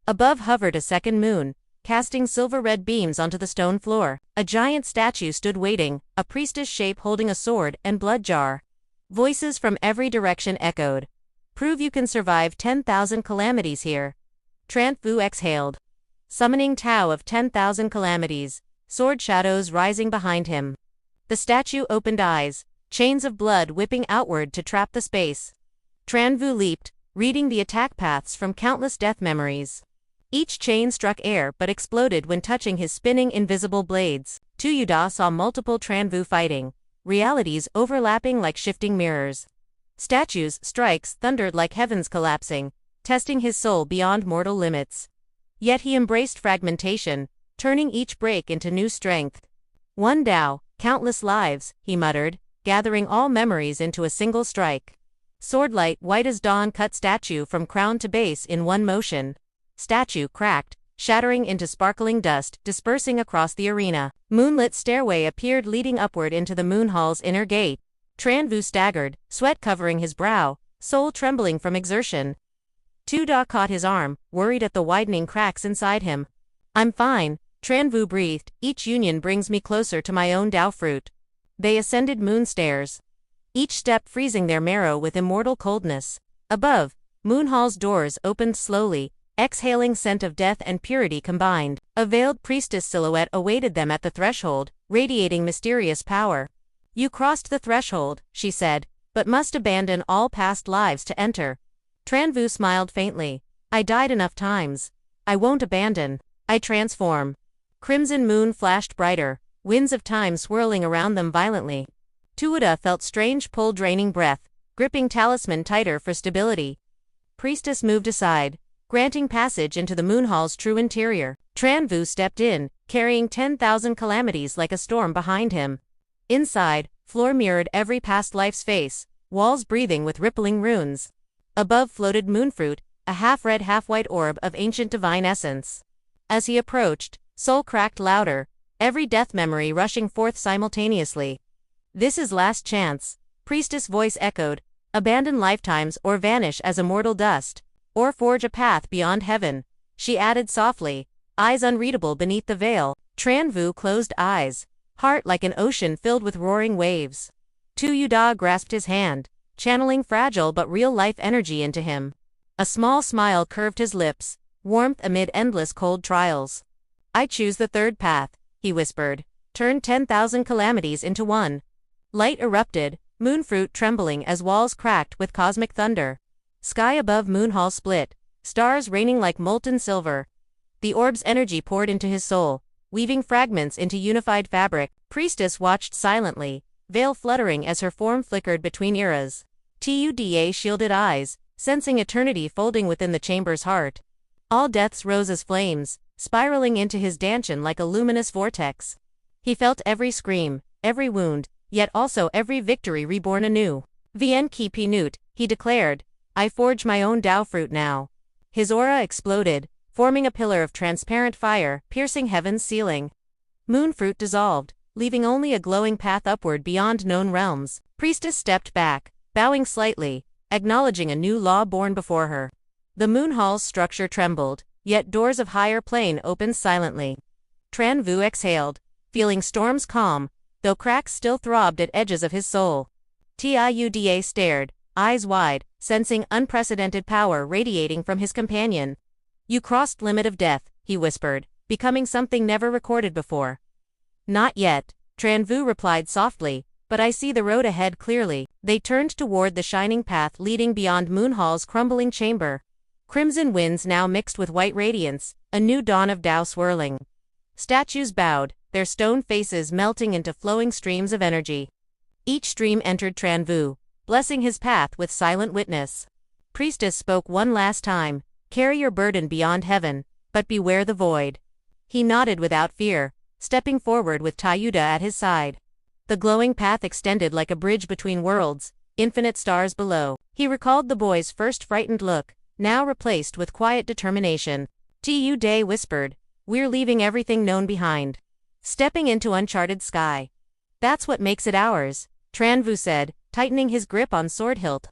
Above hovered a second moon, casting silver-red beams onto the stone floor. A giant statue stood waiting, a priestess shape holding a sword and blood jar. Voices from every direction echoed. Prove you can survive 10,000 calamities here. Trần Vũ exhaled. Summoning Tao of 10,000 calamities, sword shadows rising behind him. The statue opened eyes, chains of blood whipping outward to trap the space. Trần Vũ leaped, reading the attack paths from countless death memories. Each chain struck air but exploded when touching his spinning invisible blades. Da saw multiple Trần Vũ fighting, realities overlapping like shifting mirrors. Statues' strikes thundered like heavens collapsing, testing his soul beyond mortal limits. Yet he embraced fragmentation, turning each break into new strength. One Dao, countless lives, he muttered, gathering all memories into a single strike. Swordlight white as dawn cut statue from crown to base in one motion. Statue cracked, shattering into sparkling dust, dispersing across the arena. Moonlit stairway appeared leading upward into the moon hall's inner gate. Trần Vũ staggered, sweat covering his brow, soul trembling from exertion. Da caught his arm, worried at the widening cracks inside him. I'm fine, Trần Vũ breathed, each union brings me closer to my own Dao Fruit. They ascended moon stairs. each step freezing their marrow with immortal coldness. Above, Moonhall's doors opened slowly, exhaling scent of death and purity combined. A veiled priestess silhouette awaited them at the threshold, radiating mysterious power. "You crossed the threshold," she said, "but must abandon all past lives to enter." Trần Vũ smiled faintly. "I died enough times. I won't abandon. I transform." Crimson moon flashed brighter, winds of time swirling around them violently. Tuuda felt strange pull, draining breath, gripping talisman tighter for stability. Priestess moved aside, granting passage into the Moonhall's true interior. Trần Vũ stepped in, carrying 10,000 calamities like a storm behind him. Inside, floor mirrored every past life's face, walls breathing with rippling runes. Above floated Moonfruit, a half-red half-white orb of ancient divine essence. As he approached, soul cracked louder, every death memory rushing forth simultaneously. "This is last chance," Priestess' voice echoed. "Abandon lifetimes or vanish as immortal dust, or forge a path beyond heaven," she added softly, eyes unreadable beneath the veil. Trần Vũ closed eyes, heart like an ocean filled with roaring waves. Tuuda grasped his hand, channeling fragile but real-life energy into him. A small smile curved his lips, warmth amid endless cold trials. "I choose the third path," he whispered. "Turn 10,000 calamities into one." Light erupted, Moonfruit trembling as walls cracked with cosmic thunder. Sky above Moonhall split, stars raining like molten silver. The orb's energy poured into his soul, weaving fragments into unified fabric. Priestess watched silently, veil fluttering as her form flickered between eras. Tuda shielded eyes, sensing eternity folding within the chamber's heart. All deaths rose as flames, spiraling into his dantian like a luminous vortex. He felt every scream, every wound, yet also every victory reborn anew. "Vien qui pinut," he declared. "I forge my own Dao Fruit now." His aura exploded, forming a pillar of transparent fire, piercing heaven's ceiling. Moonfruit dissolved, leaving only a glowing path upward beyond known realms. Priestess stepped back, bowing slightly, acknowledging a new law born before her. The Moonhall's structure trembled, yet doors of higher plane opened silently. Trần Vũ exhaled, feeling storms calm, though cracks still throbbed at edges of his soul. Tuda stared, eyes wide, sensing unprecedented power radiating from his companion. "You crossed limit of death," he whispered, becoming something never recorded before. "Not yet," Trần Vũ replied softly, "but I see the road ahead clearly." They turned toward the shining path leading beyond Moonhall's crumbling chamber. Crimson winds now mixed with white radiance, a new dawn of Dao swirling. Statues bowed, their stone faces melting into flowing streams of energy. Each stream entered Trần Vũ, blessing his path with silent witness. Priestess spoke one last time, "Carry your burden beyond heaven, but beware the void." He nodded without fear, stepping forward with Tuuda at his side. The glowing path extended like a bridge between worlds, infinite stars below. He recalled the boy's first frightened look, now replaced with quiet determination. Tuuda whispered, "We're leaving everything known behind. Stepping into uncharted sky. That's what makes it ours," Trần Vũ said, tightening his grip on sword hilt.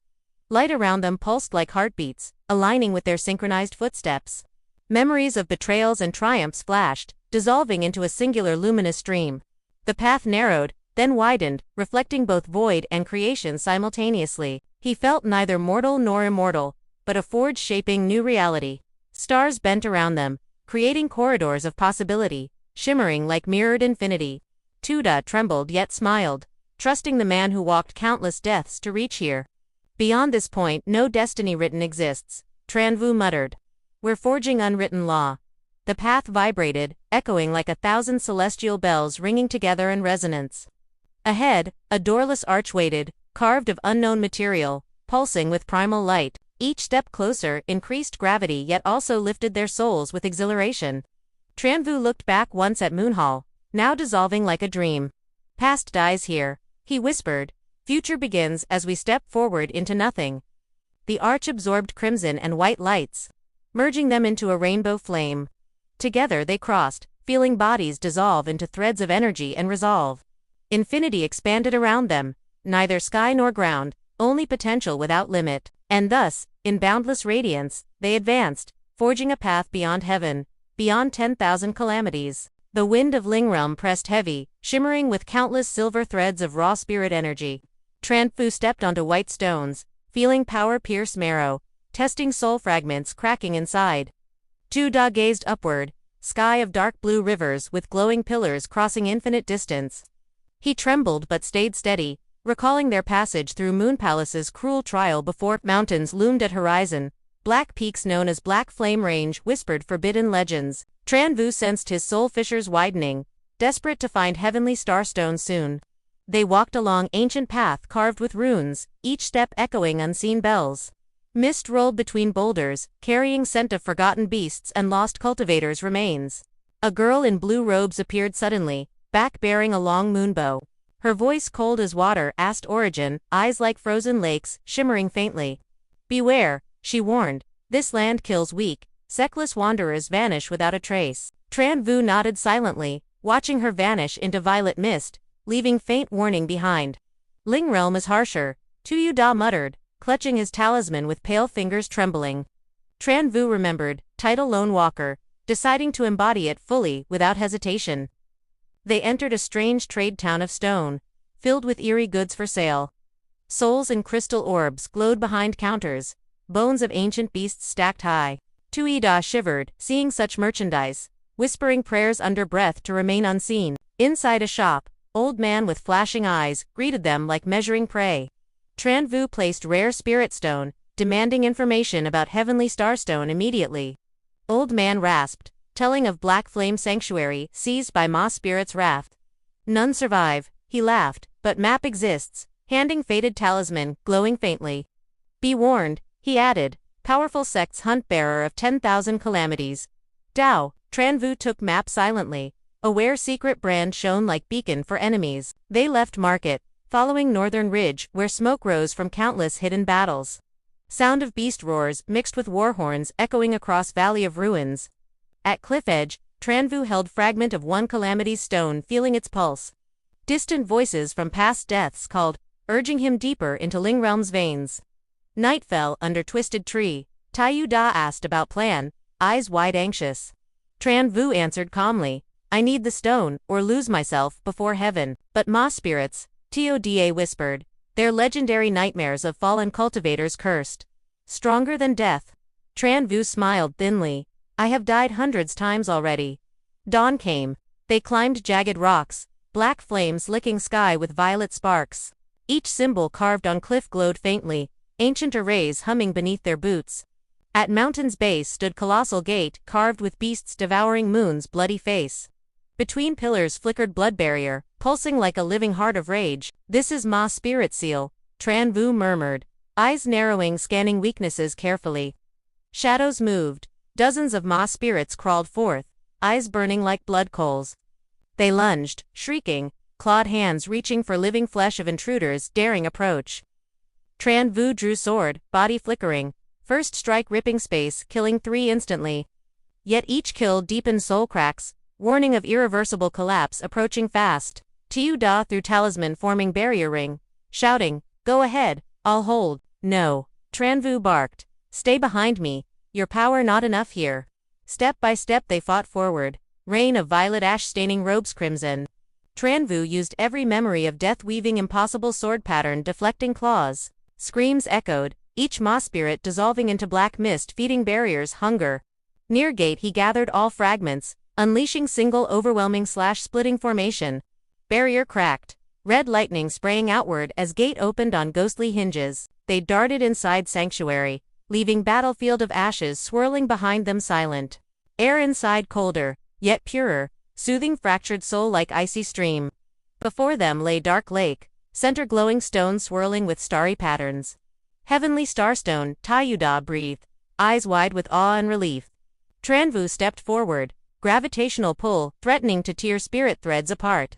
Light around them pulsed like heartbeats, aligning with their synchronized footsteps. Memories of betrayals and triumphs flashed, dissolving into a singular luminous stream. The path narrowed, then widened, reflecting both void and creation simultaneously. He felt neither mortal nor immortal, but a forge shaping new reality. Stars bent around them, creating corridors of possibility, shimmering like mirrored infinity. Tuuda trembled yet smiled, trusting the man who walked countless deaths to reach here. "Beyond this point no destiny written exists," Trần Vũ muttered. "We're forging unwritten law." The path vibrated, echoing like 1,000 celestial bells ringing together in resonance. Ahead, a doorless arch waited, carved of unknown material, pulsing with primal light. Each step closer increased gravity yet also lifted their souls with exhilaration. Trần Vũ looked back once at Moonhall, now dissolving like a dream. "Past dies here," he whispered. "Future begins as we step forward into nothing." The arch absorbed crimson and white lights, merging them into a rainbow flame. Together they crossed, feeling bodies dissolve into threads of energy and resolve. Infinity expanded around them, neither sky nor ground, only potential without limit. And thus, in boundless radiance, they advanced, forging a path beyond heaven, beyond 10,000 calamities. The wind of Lingrealm pressed heavy, shimmering with countless silver threads of raw spirit energy. Trần Vũ stepped onto white stones, feeling power pierce marrow, testing soul fragments cracking inside. Da gazed upward, sky of dark blue rivers with glowing pillars crossing infinite distance. He trembled but stayed steady, recalling their passage through Moon Palace's cruel trial before. Mountains loomed at horizon, black peaks known as Black Flame Range whispered forbidden legends. Trần Vũ sensed his soul fissures widening, desperate to find heavenly starstone soon. They walked along ancient path carved with runes, each step echoing unseen bells. Mist rolled between boulders, carrying scent of forgotten beasts and lost cultivators' remains. A girl in blue robes appeared suddenly, back bearing a long moonbow. Her voice cold as water asked origin, eyes like frozen lakes, shimmering faintly. Beware, she warned, this land kills weak, sexless wanderers vanish without a trace. Trần Vũ nodded silently, watching her vanish into violet mist, leaving faint warning behind. Ling realm is harsher, Da muttered, clutching his talisman with pale fingers trembling. Trần Vũ remembered, title Lone Walker, deciding to embody it fully without hesitation. They entered a strange trade town of stone, filled with eerie goods for sale. Souls and crystal orbs glowed behind counters, bones of ancient beasts stacked high. Da shivered, seeing such merchandise, whispering prayers under breath to remain unseen. Inside a shop, old man with flashing eyes greeted them like measuring prey. Trần Vũ placed rare spirit stone, demanding information about heavenly starstone immediately. Old man rasped, telling of Black Flame Sanctuary seized by Ma Spirit's wrath. None survive, he laughed, but map exists, handing faded talisman, glowing faintly. Be warned, he added, powerful sect's hunt bearer of 10,000 calamities. Dao. Trần Vũ took map silently, aware secret brand shone like beacon for enemies. They left market, following northern ridge where smoke rose from countless hidden battles. Sound of beast roars mixed with war horns echoing across valley of ruins. At cliff edge, Trần Vũ held fragment of one calamity's stone, feeling its pulse. Distant voices from past deaths called, urging him deeper into Ling realm's veins. Night fell under twisted tree. Da asked about plan, eyes wide anxious. Trần Vũ answered calmly, I need the stone, or lose myself before heaven. But Ma spirits, Da whispered, they're legendary nightmares of fallen cultivators cursed. Stronger than death. Trần Vũ smiled thinly, I have died hundreds times already. Dawn came. They climbed jagged rocks, black flames licking sky with violet sparks. Each symbol carved on cliff glowed faintly, ancient arrays humming beneath their boots. At mountain's base stood colossal gate carved with beasts devouring moon's bloody face. Between pillars flickered blood barrier, pulsing like a living heart of rage. This is Ma spirit seal, Trần Vũ murmured, eyes narrowing scanning weaknesses carefully. Shadows moved, dozens of Ma spirits crawled forth, eyes burning like blood coals. They lunged, shrieking, clawed hands reaching for living flesh of intruders daring approach. Trần Vũ drew sword, body flickering, first strike ripping space, killing 3 instantly. Yet each kill deepened soul cracks, warning of irreversible collapse approaching fast. Da threw talisman forming barrier ring, shouting, go ahead, I'll hold. No. Trần Vũ barked, stay behind me, your power not enough here. Step by step they fought forward, rain of violet ash staining robes crimson. Trần Vũ used every memory of death weaving impossible sword pattern deflecting claws. Screams echoed, each Ma spirit dissolving into black mist feeding barriers hunger. Near gate he gathered all fragments, unleashing single overwhelming splitting formation. Barrier cracked, red lightning spraying outward as gate opened on ghostly hinges. They darted inside sanctuary, leaving battlefield of ashes swirling behind them silent. Air inside colder, yet purer, soothing fractured soul like icy stream. Before them lay dark lake, center glowing stone swirling with starry patterns. Heavenly starstone, Da breathed, eyes wide with awe and relief. Trần Vũ stepped forward, gravitational pull threatening to tear spirit threads apart.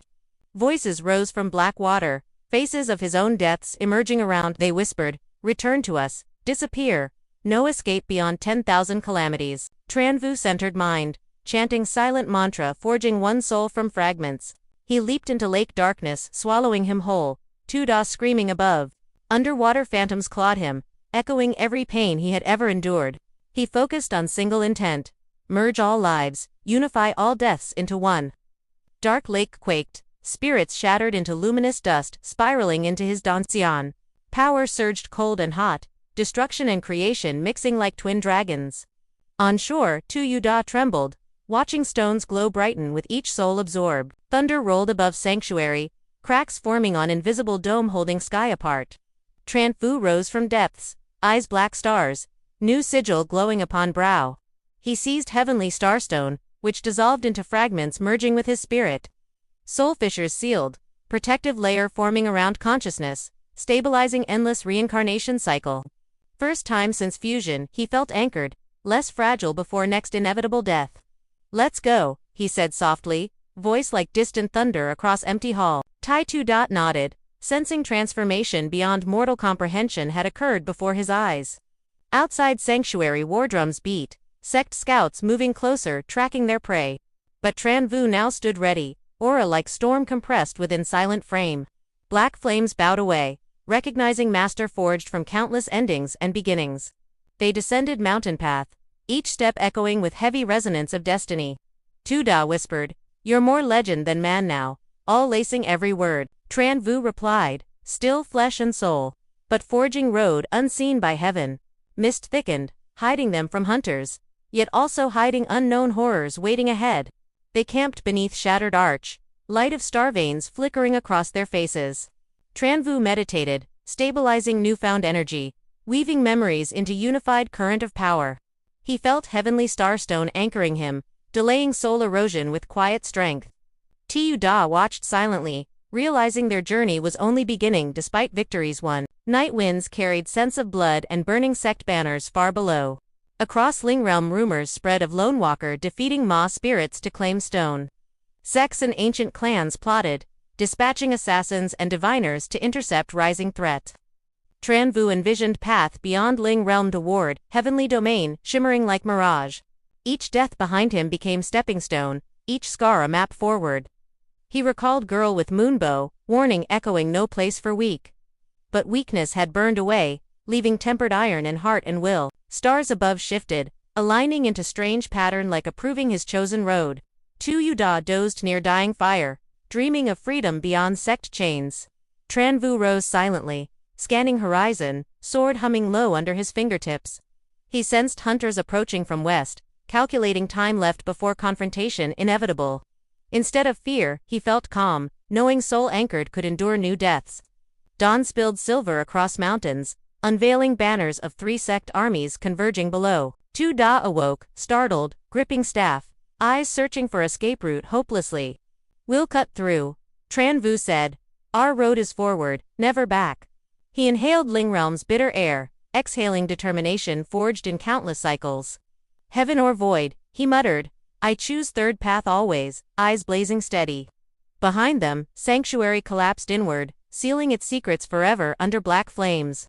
Voices rose from black water, faces of his own deaths emerging around. They whispered, return to us, disappear, no escape beyond 10,000 calamities. Trần Vũ centered mind, chanting silent mantra forging one soul from fragments. He leaped into lake darkness, swallowing him whole, Da screaming above. Underwater phantoms clawed him, echoing every pain he had ever endured. He focused on single intent, merge all lives, unify all deaths into one. Dark lake quaked, spirits shattered into luminous dust, spiraling into his Dancian. Power surged cold and hot, destruction and creation mixing like twin dragons. On shore, Tu Yuda trembled, watching stones glow brighten with each soul absorbed. Thunder rolled above sanctuary, cracks forming on invisible dome holding sky apart. Trần Vũ rose from depths, eyes black stars, new sigil glowing upon brow. He seized heavenly starstone, which dissolved into fragments merging with his spirit. Soul fissures sealed, protective layer forming around consciousness, stabilizing endless reincarnation cycle. First time since fusion, he felt anchored, less fragile before next inevitable death. Let's go, he said softly, voice like distant thunder across empty hall. Tai Tu Dot nodded, sensing transformation beyond mortal comprehension had occurred before his eyes. Outside sanctuary war drums beat, sect scouts moving closer tracking their prey. But Trần Vũ now stood ready, aura like storm compressed within silent frame. Black flames bowed away, recognizing master forged from countless endings and beginnings. They descended mountain path, each step echoing with heavy resonance of destiny. Tu Da whispered, "You're more legend than man now," all lacing every word. Trần Vũ replied, "Still flesh and soul, but forging road unseen by heaven." Mist thickened, hiding them from hunters, yet also hiding unknown horrors waiting ahead. They camped beneath shattered arch, light of star veins flickering across their faces. Trần Vũ meditated, stabilizing newfound energy, weaving memories into unified current of power. He felt heavenly starstone anchoring him, delaying soul erosion with quiet strength. Tu Da watched silently, realizing their journey was only beginning despite victories won. Night winds carried scents of blood and burning sect banners far below. Across Ling Realm rumors spread of Lone Walker defeating Ma spirits to claim stone. Sects and ancient clans plotted, dispatching assassins and diviners to intercept rising threat. Trần Vũ envisioned path beyond Ling Realm toward heavenly domain, shimmering like mirage. Each death behind him became stepping stone, each scar a map forward. He recalled girl with moonbow, warning echoing no place for weak. But weakness had burned away, leaving tempered iron in heart and will. Stars above shifted, aligning into strange pattern like approving his chosen road. Tu Yuda dozed near dying fire, dreaming of freedom beyond sect chains. Trần Vũ rose silently, scanning horizon, sword humming low under his fingertips. He sensed hunters approaching from west, calculating time left before confrontation inevitable. Instead of fear, he felt calm, knowing soul anchored could endure new deaths. Dawn spilled silver across mountains, unveiling banners of 3 sect armies converging below. Tu Da awoke, startled, gripping staff, eyes searching for escape route hopelessly. "We'll cut through," Trần Vũ said. "Our road is forward, never back." He inhaled Ling Realm's bitter air, exhaling determination forged in countless cycles. "Heaven or void," he muttered, "I choose third path always," eyes blazing steady. Behind them, sanctuary collapsed inward, sealing its secrets forever under black flames.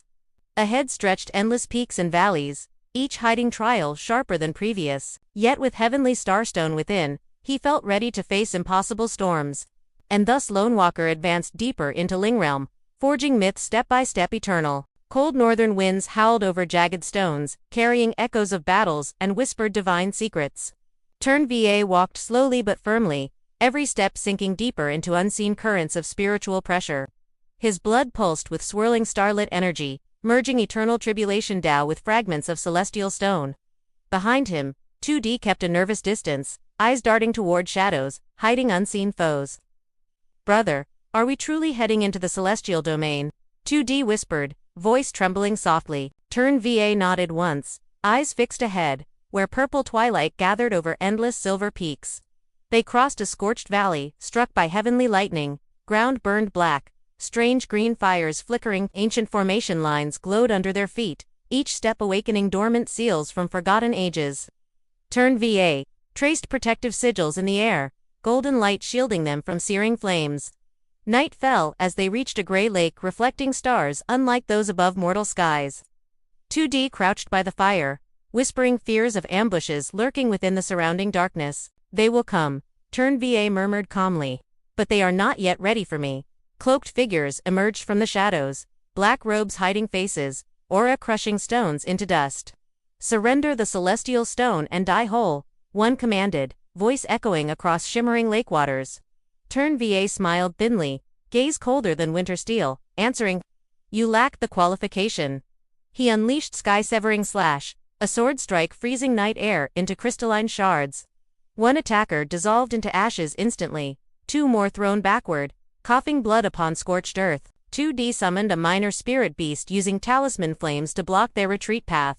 Ahead stretched endless peaks and valleys, each hiding trial sharper than previous. Yet with heavenly starstone within, he felt ready to face impossible storms. And thus Lone Walker advanced deeper into Ling Realm, forging myths step by step eternal. Cold northern winds howled over jagged stones, carrying echoes of battles and whispered divine secrets. Trần Vũ walked slowly but firmly, every step sinking deeper into unseen currents of spiritual pressure. His blood pulsed with swirling starlit energy, merging eternal tribulation Tao with fragments of celestial stone. Behind him, 2D kept a nervous distance, eyes darting toward shadows, hiding unseen foes. "Brother, are we truly heading into the celestial domain?" 2D whispered, voice trembling softly. Trần Vũ nodded once, eyes fixed ahead, where purple twilight gathered over endless silver peaks. They crossed a scorched valley, struck by heavenly lightning, ground burned black, strange green fires flickering, ancient formation lines glowed under their feet, each step awakening dormant seals from forgotten ages. Trần Vũ traced protective sigils in the air, golden light shielding them from searing flames. Night fell as they reached a gray lake reflecting stars unlike those above mortal skies. 2D crouched by the fire, whispering fears of ambushes lurking within the surrounding darkness. "They will come," Trần Vũ murmured calmly. "But they are not yet ready for me." Cloaked figures emerged from the shadows, black robes hiding faces, aura crushing stones into dust. "Surrender the celestial stone and die whole," one commanded, voice echoing across shimmering lake waters. Turn VA smiled thinly, gaze colder than winter steel, answering, "You lack the qualification." He unleashed sky-severing slash, a sword strike freezing night air into crystalline shards. One attacker dissolved into ashes instantly, 2 more thrown backward, coughing blood upon scorched earth. 2D summoned a minor spirit beast using talisman flames to block their retreat path.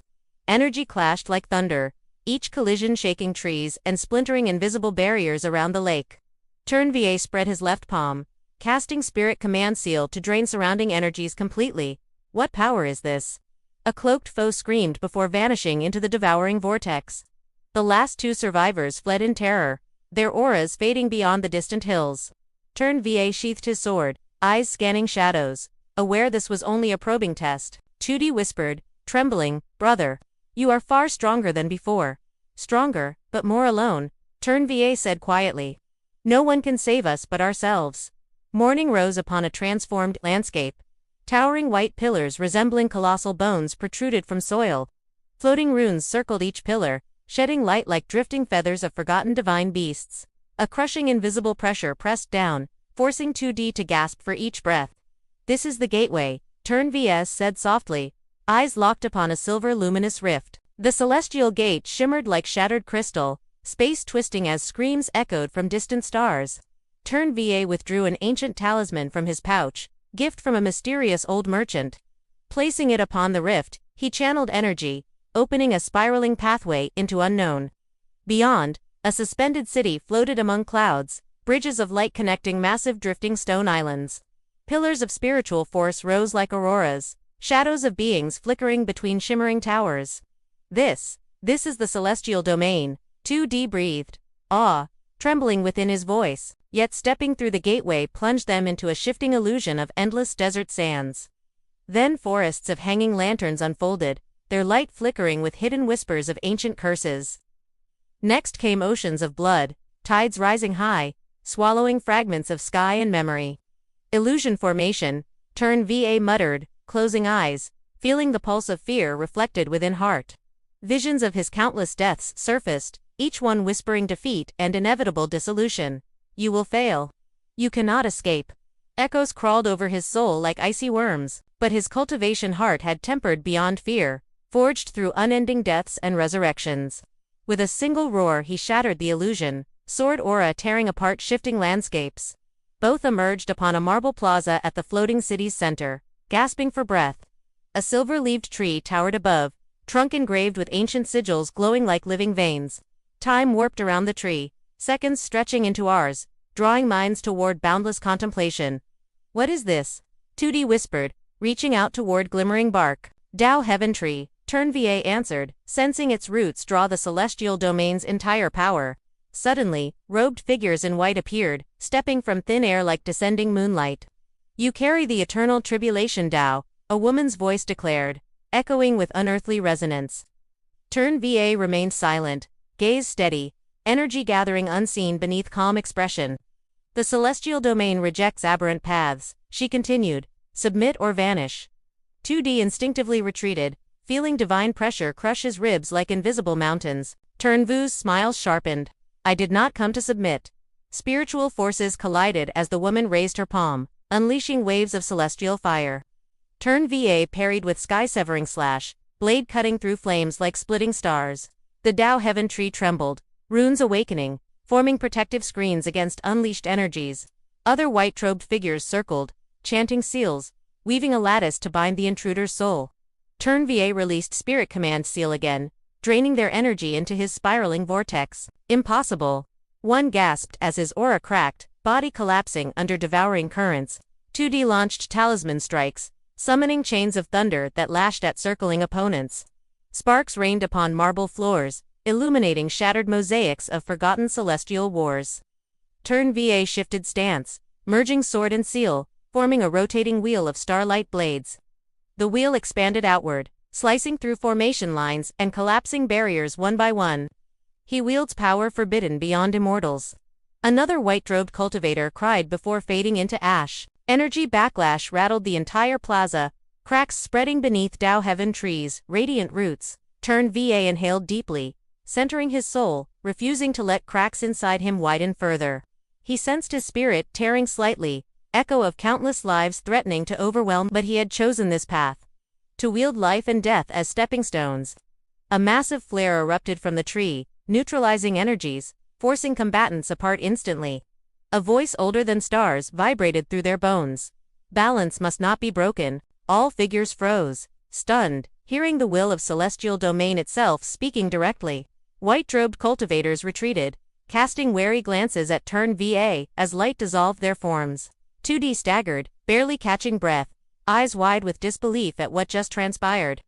Energy clashed like thunder, each collision shaking trees and splintering invisible barriers around the lake. Turn VA spread his left palm, casting Spirit Command Seal to drain surrounding energies completely. What power is this? A cloaked foe screamed before vanishing into the devouring vortex. The last 2 survivors fled in terror, their auras fading beyond the distant hills. Turn VA sheathed his sword, eyes scanning shadows, aware this was only a probing test. 2D whispered, trembling, "Brother, you are far stronger than before." "Stronger, but more alone," Turn VA said quietly. "No one can save us but ourselves." Morning rose upon a transformed landscape. Towering white pillars resembling colossal bones protruded from soil. Floating runes circled each pillar, shedding light like drifting feathers of forgotten divine beasts. A crushing invisible pressure pressed down, forcing 2D to gasp for each breath. "This is the gateway," Turn VS said softly, eyes locked upon a silver luminous rift. The celestial gate shimmered like shattered crystal, space twisting as screams echoed from distant stars. Turn VA withdrew an ancient talisman from his pouch, gift from a mysterious old merchant. Placing it upon the rift, he channeled energy, opening a spiraling pathway into unknown. Beyond, a suspended city floated among clouds, bridges of light connecting massive drifting stone islands. Pillars of spiritual force rose like auroras, shadows of beings flickering between shimmering towers. This is the celestial domain," 2D breathed, awe trembling within his voice, yet stepping through the gateway plunged them into a shifting illusion of endless desert sands. Then forests of hanging lanterns unfolded, their light flickering with hidden whispers of ancient curses. Next came oceans of blood, tides rising high, swallowing fragments of sky and memory. "Illusion formation," Turn VA muttered, closing eyes, feeling the pulse of fear reflected within heart. Visions of his countless deaths surfaced, each one whispering defeat and inevitable dissolution. "You will fail. You cannot escape." Echoes crawled over his soul like icy worms, but his cultivation heart had tempered beyond fear, forged through unending deaths and resurrections. With a single roar he shattered the illusion, sword aura tearing apart shifting landscapes. Both emerged upon a marble plaza at the floating city's center, gasping for breath. A silver-leaved tree towered above, trunk engraved with ancient sigils glowing like living veins. Time warped around the tree, seconds stretching into hours, drawing minds toward boundless contemplation. "What is this?" 2D whispered, reaching out toward glimmering bark. "Dao Heaven Tree," Turn VA answered, sensing its roots draw the celestial domain's entire power. Suddenly, robed figures in white appeared, stepping from thin air like descending moonlight. "You carry the eternal tribulation, Dao," a woman's voice declared, echoing with unearthly resonance. Turn VA remained silent, gaze steady, energy gathering unseen beneath calm expression. "The celestial domain rejects aberrant paths," she continued, "submit or vanish." 2D instinctively retreated, feeling divine pressure crush his ribs like invisible mountains. Turn Vu's smile sharpened. "I did not come to submit." Spiritual forces collided as the woman raised her palm, unleashing waves of celestial fire. Turn VA parried with sky-severing slash, blade cutting through flames like splitting stars. The Dao Heaven Tree trembled, runes awakening, forming protective screens against unleashed energies. Other white-robed figures circled, chanting seals, weaving a lattice to bind the intruder's soul. Turn VA released Spirit Command Seal again, draining their energy into his spiraling vortex. "Impossible." One gasped as his aura cracked, body collapsing under devouring currents. 2D launched talisman strikes, summoning chains of thunder that lashed at circling opponents. Sparks rained upon marble floors, illuminating shattered mosaics of forgotten celestial wars. Turn VA shifted stance, merging sword and seal, forming a rotating wheel of starlight blades. The wheel expanded outward, slicing through formation lines and collapsing barriers one by one. He wields power forbidden beyond immortals. Another white-robed cultivator cried before fading into ash. Energy backlash rattled the entire plaza, cracks spreading beneath Dao Heaven Tree's radiant roots. Turn VA inhaled deeply, centering his soul, refusing to let cracks inside him widen further. He sensed his spirit tearing slightly, echo of countless lives threatening to overwhelm, but he had chosen this path. To wield life and death as stepping stones. A massive flare erupted from the tree, neutralizing energies, forcing combatants apart instantly. A voice older than stars vibrated through their bones. Balance must not be broken. All figures froze, stunned, hearing the will of celestial domain itself speaking directly. White-robed cultivators retreated, casting wary glances at Turn VA as light dissolved their forms. 2D staggered, barely catching breath, eyes wide with disbelief at what just transpired.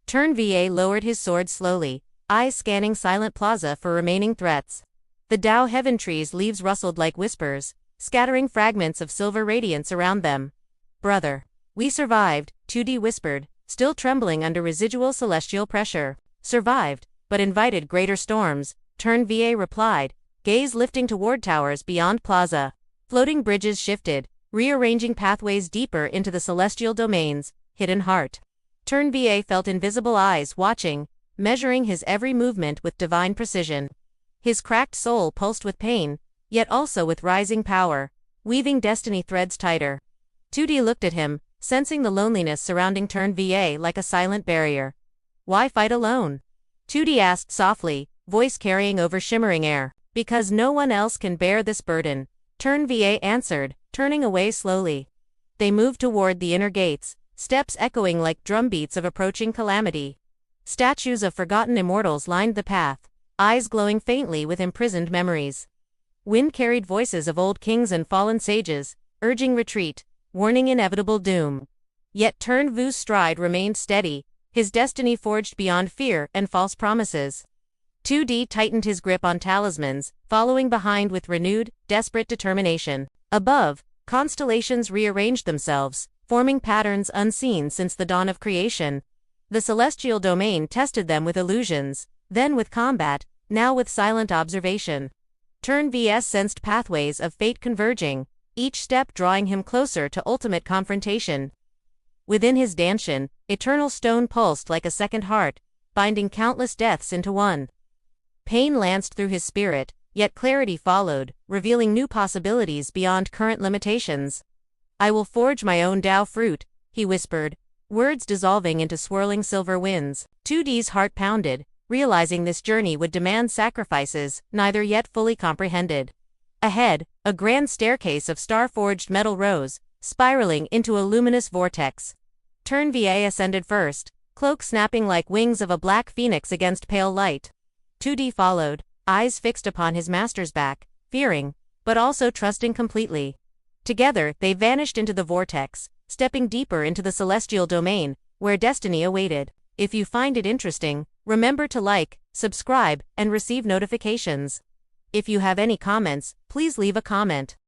Turn VA lowered his sword slowly, eyes scanning Silent Plaza for remaining threats. The Dao Heaven tree's leaves rustled like whispers, scattering fragments of silver radiance around them. "Brother, we survived," 2D whispered, still trembling under residual celestial pressure. "Survived, but invited greater storms," Turn VA replied, gaze lifting toward towers beyond Plaza. Floating bridges shifted, rearranging pathways deeper into the celestial domain's hidden heart. Turn VA felt invisible eyes watching, measuring his every movement with divine precision. His cracked soul pulsed with pain, yet also with rising power, weaving destiny threads tighter. 2D looked at him, sensing the loneliness surrounding Turn VA like a silent barrier. "Why fight alone?" 2D asked softly, voice carrying over shimmering air. "Because no one else can bear this burden," Turn VA answered, turning away slowly. They moved toward the inner gates, steps echoing like drumbeats of approaching calamity. Statues of forgotten immortals lined the path, eyes glowing faintly with imprisoned memories. Wind-carried voices of old kings and fallen sages, urging retreat, warning inevitable doom. Yet Turn Vu's stride remained steady, his destiny forged beyond fear and false promises. 2D tightened his grip on talismans, following behind with renewed, desperate determination. Above, constellations rearranged themselves, forming patterns unseen since the dawn of creation. The celestial domain tested them with illusions, then with combat, now with silent observation. Turn VS sensed pathways of fate converging, each step drawing him closer to ultimate confrontation. Within his Danshan, eternal stone pulsed like a second heart, binding countless deaths into one. Pain lanced through his spirit, yet clarity followed, revealing new possibilities beyond current limitations. "I will forge my own Dao Fruit," he whispered, words dissolving into swirling silver winds. 2D's heart pounded, realizing this journey would demand sacrifices, neither yet fully comprehended. Ahead, a grand staircase of star-forged metal rose, spiraling into a luminous vortex. Turn VA ascended first, cloak snapping like wings of a black phoenix against pale light. 2D followed, eyes fixed upon his master's back, fearing, but also trusting completely. Together, they vanished into the vortex, stepping deeper into the celestial domain, where destiny awaited. If you find it interesting, remember to like, subscribe, and receive notifications. If you have any comments, please leave a comment.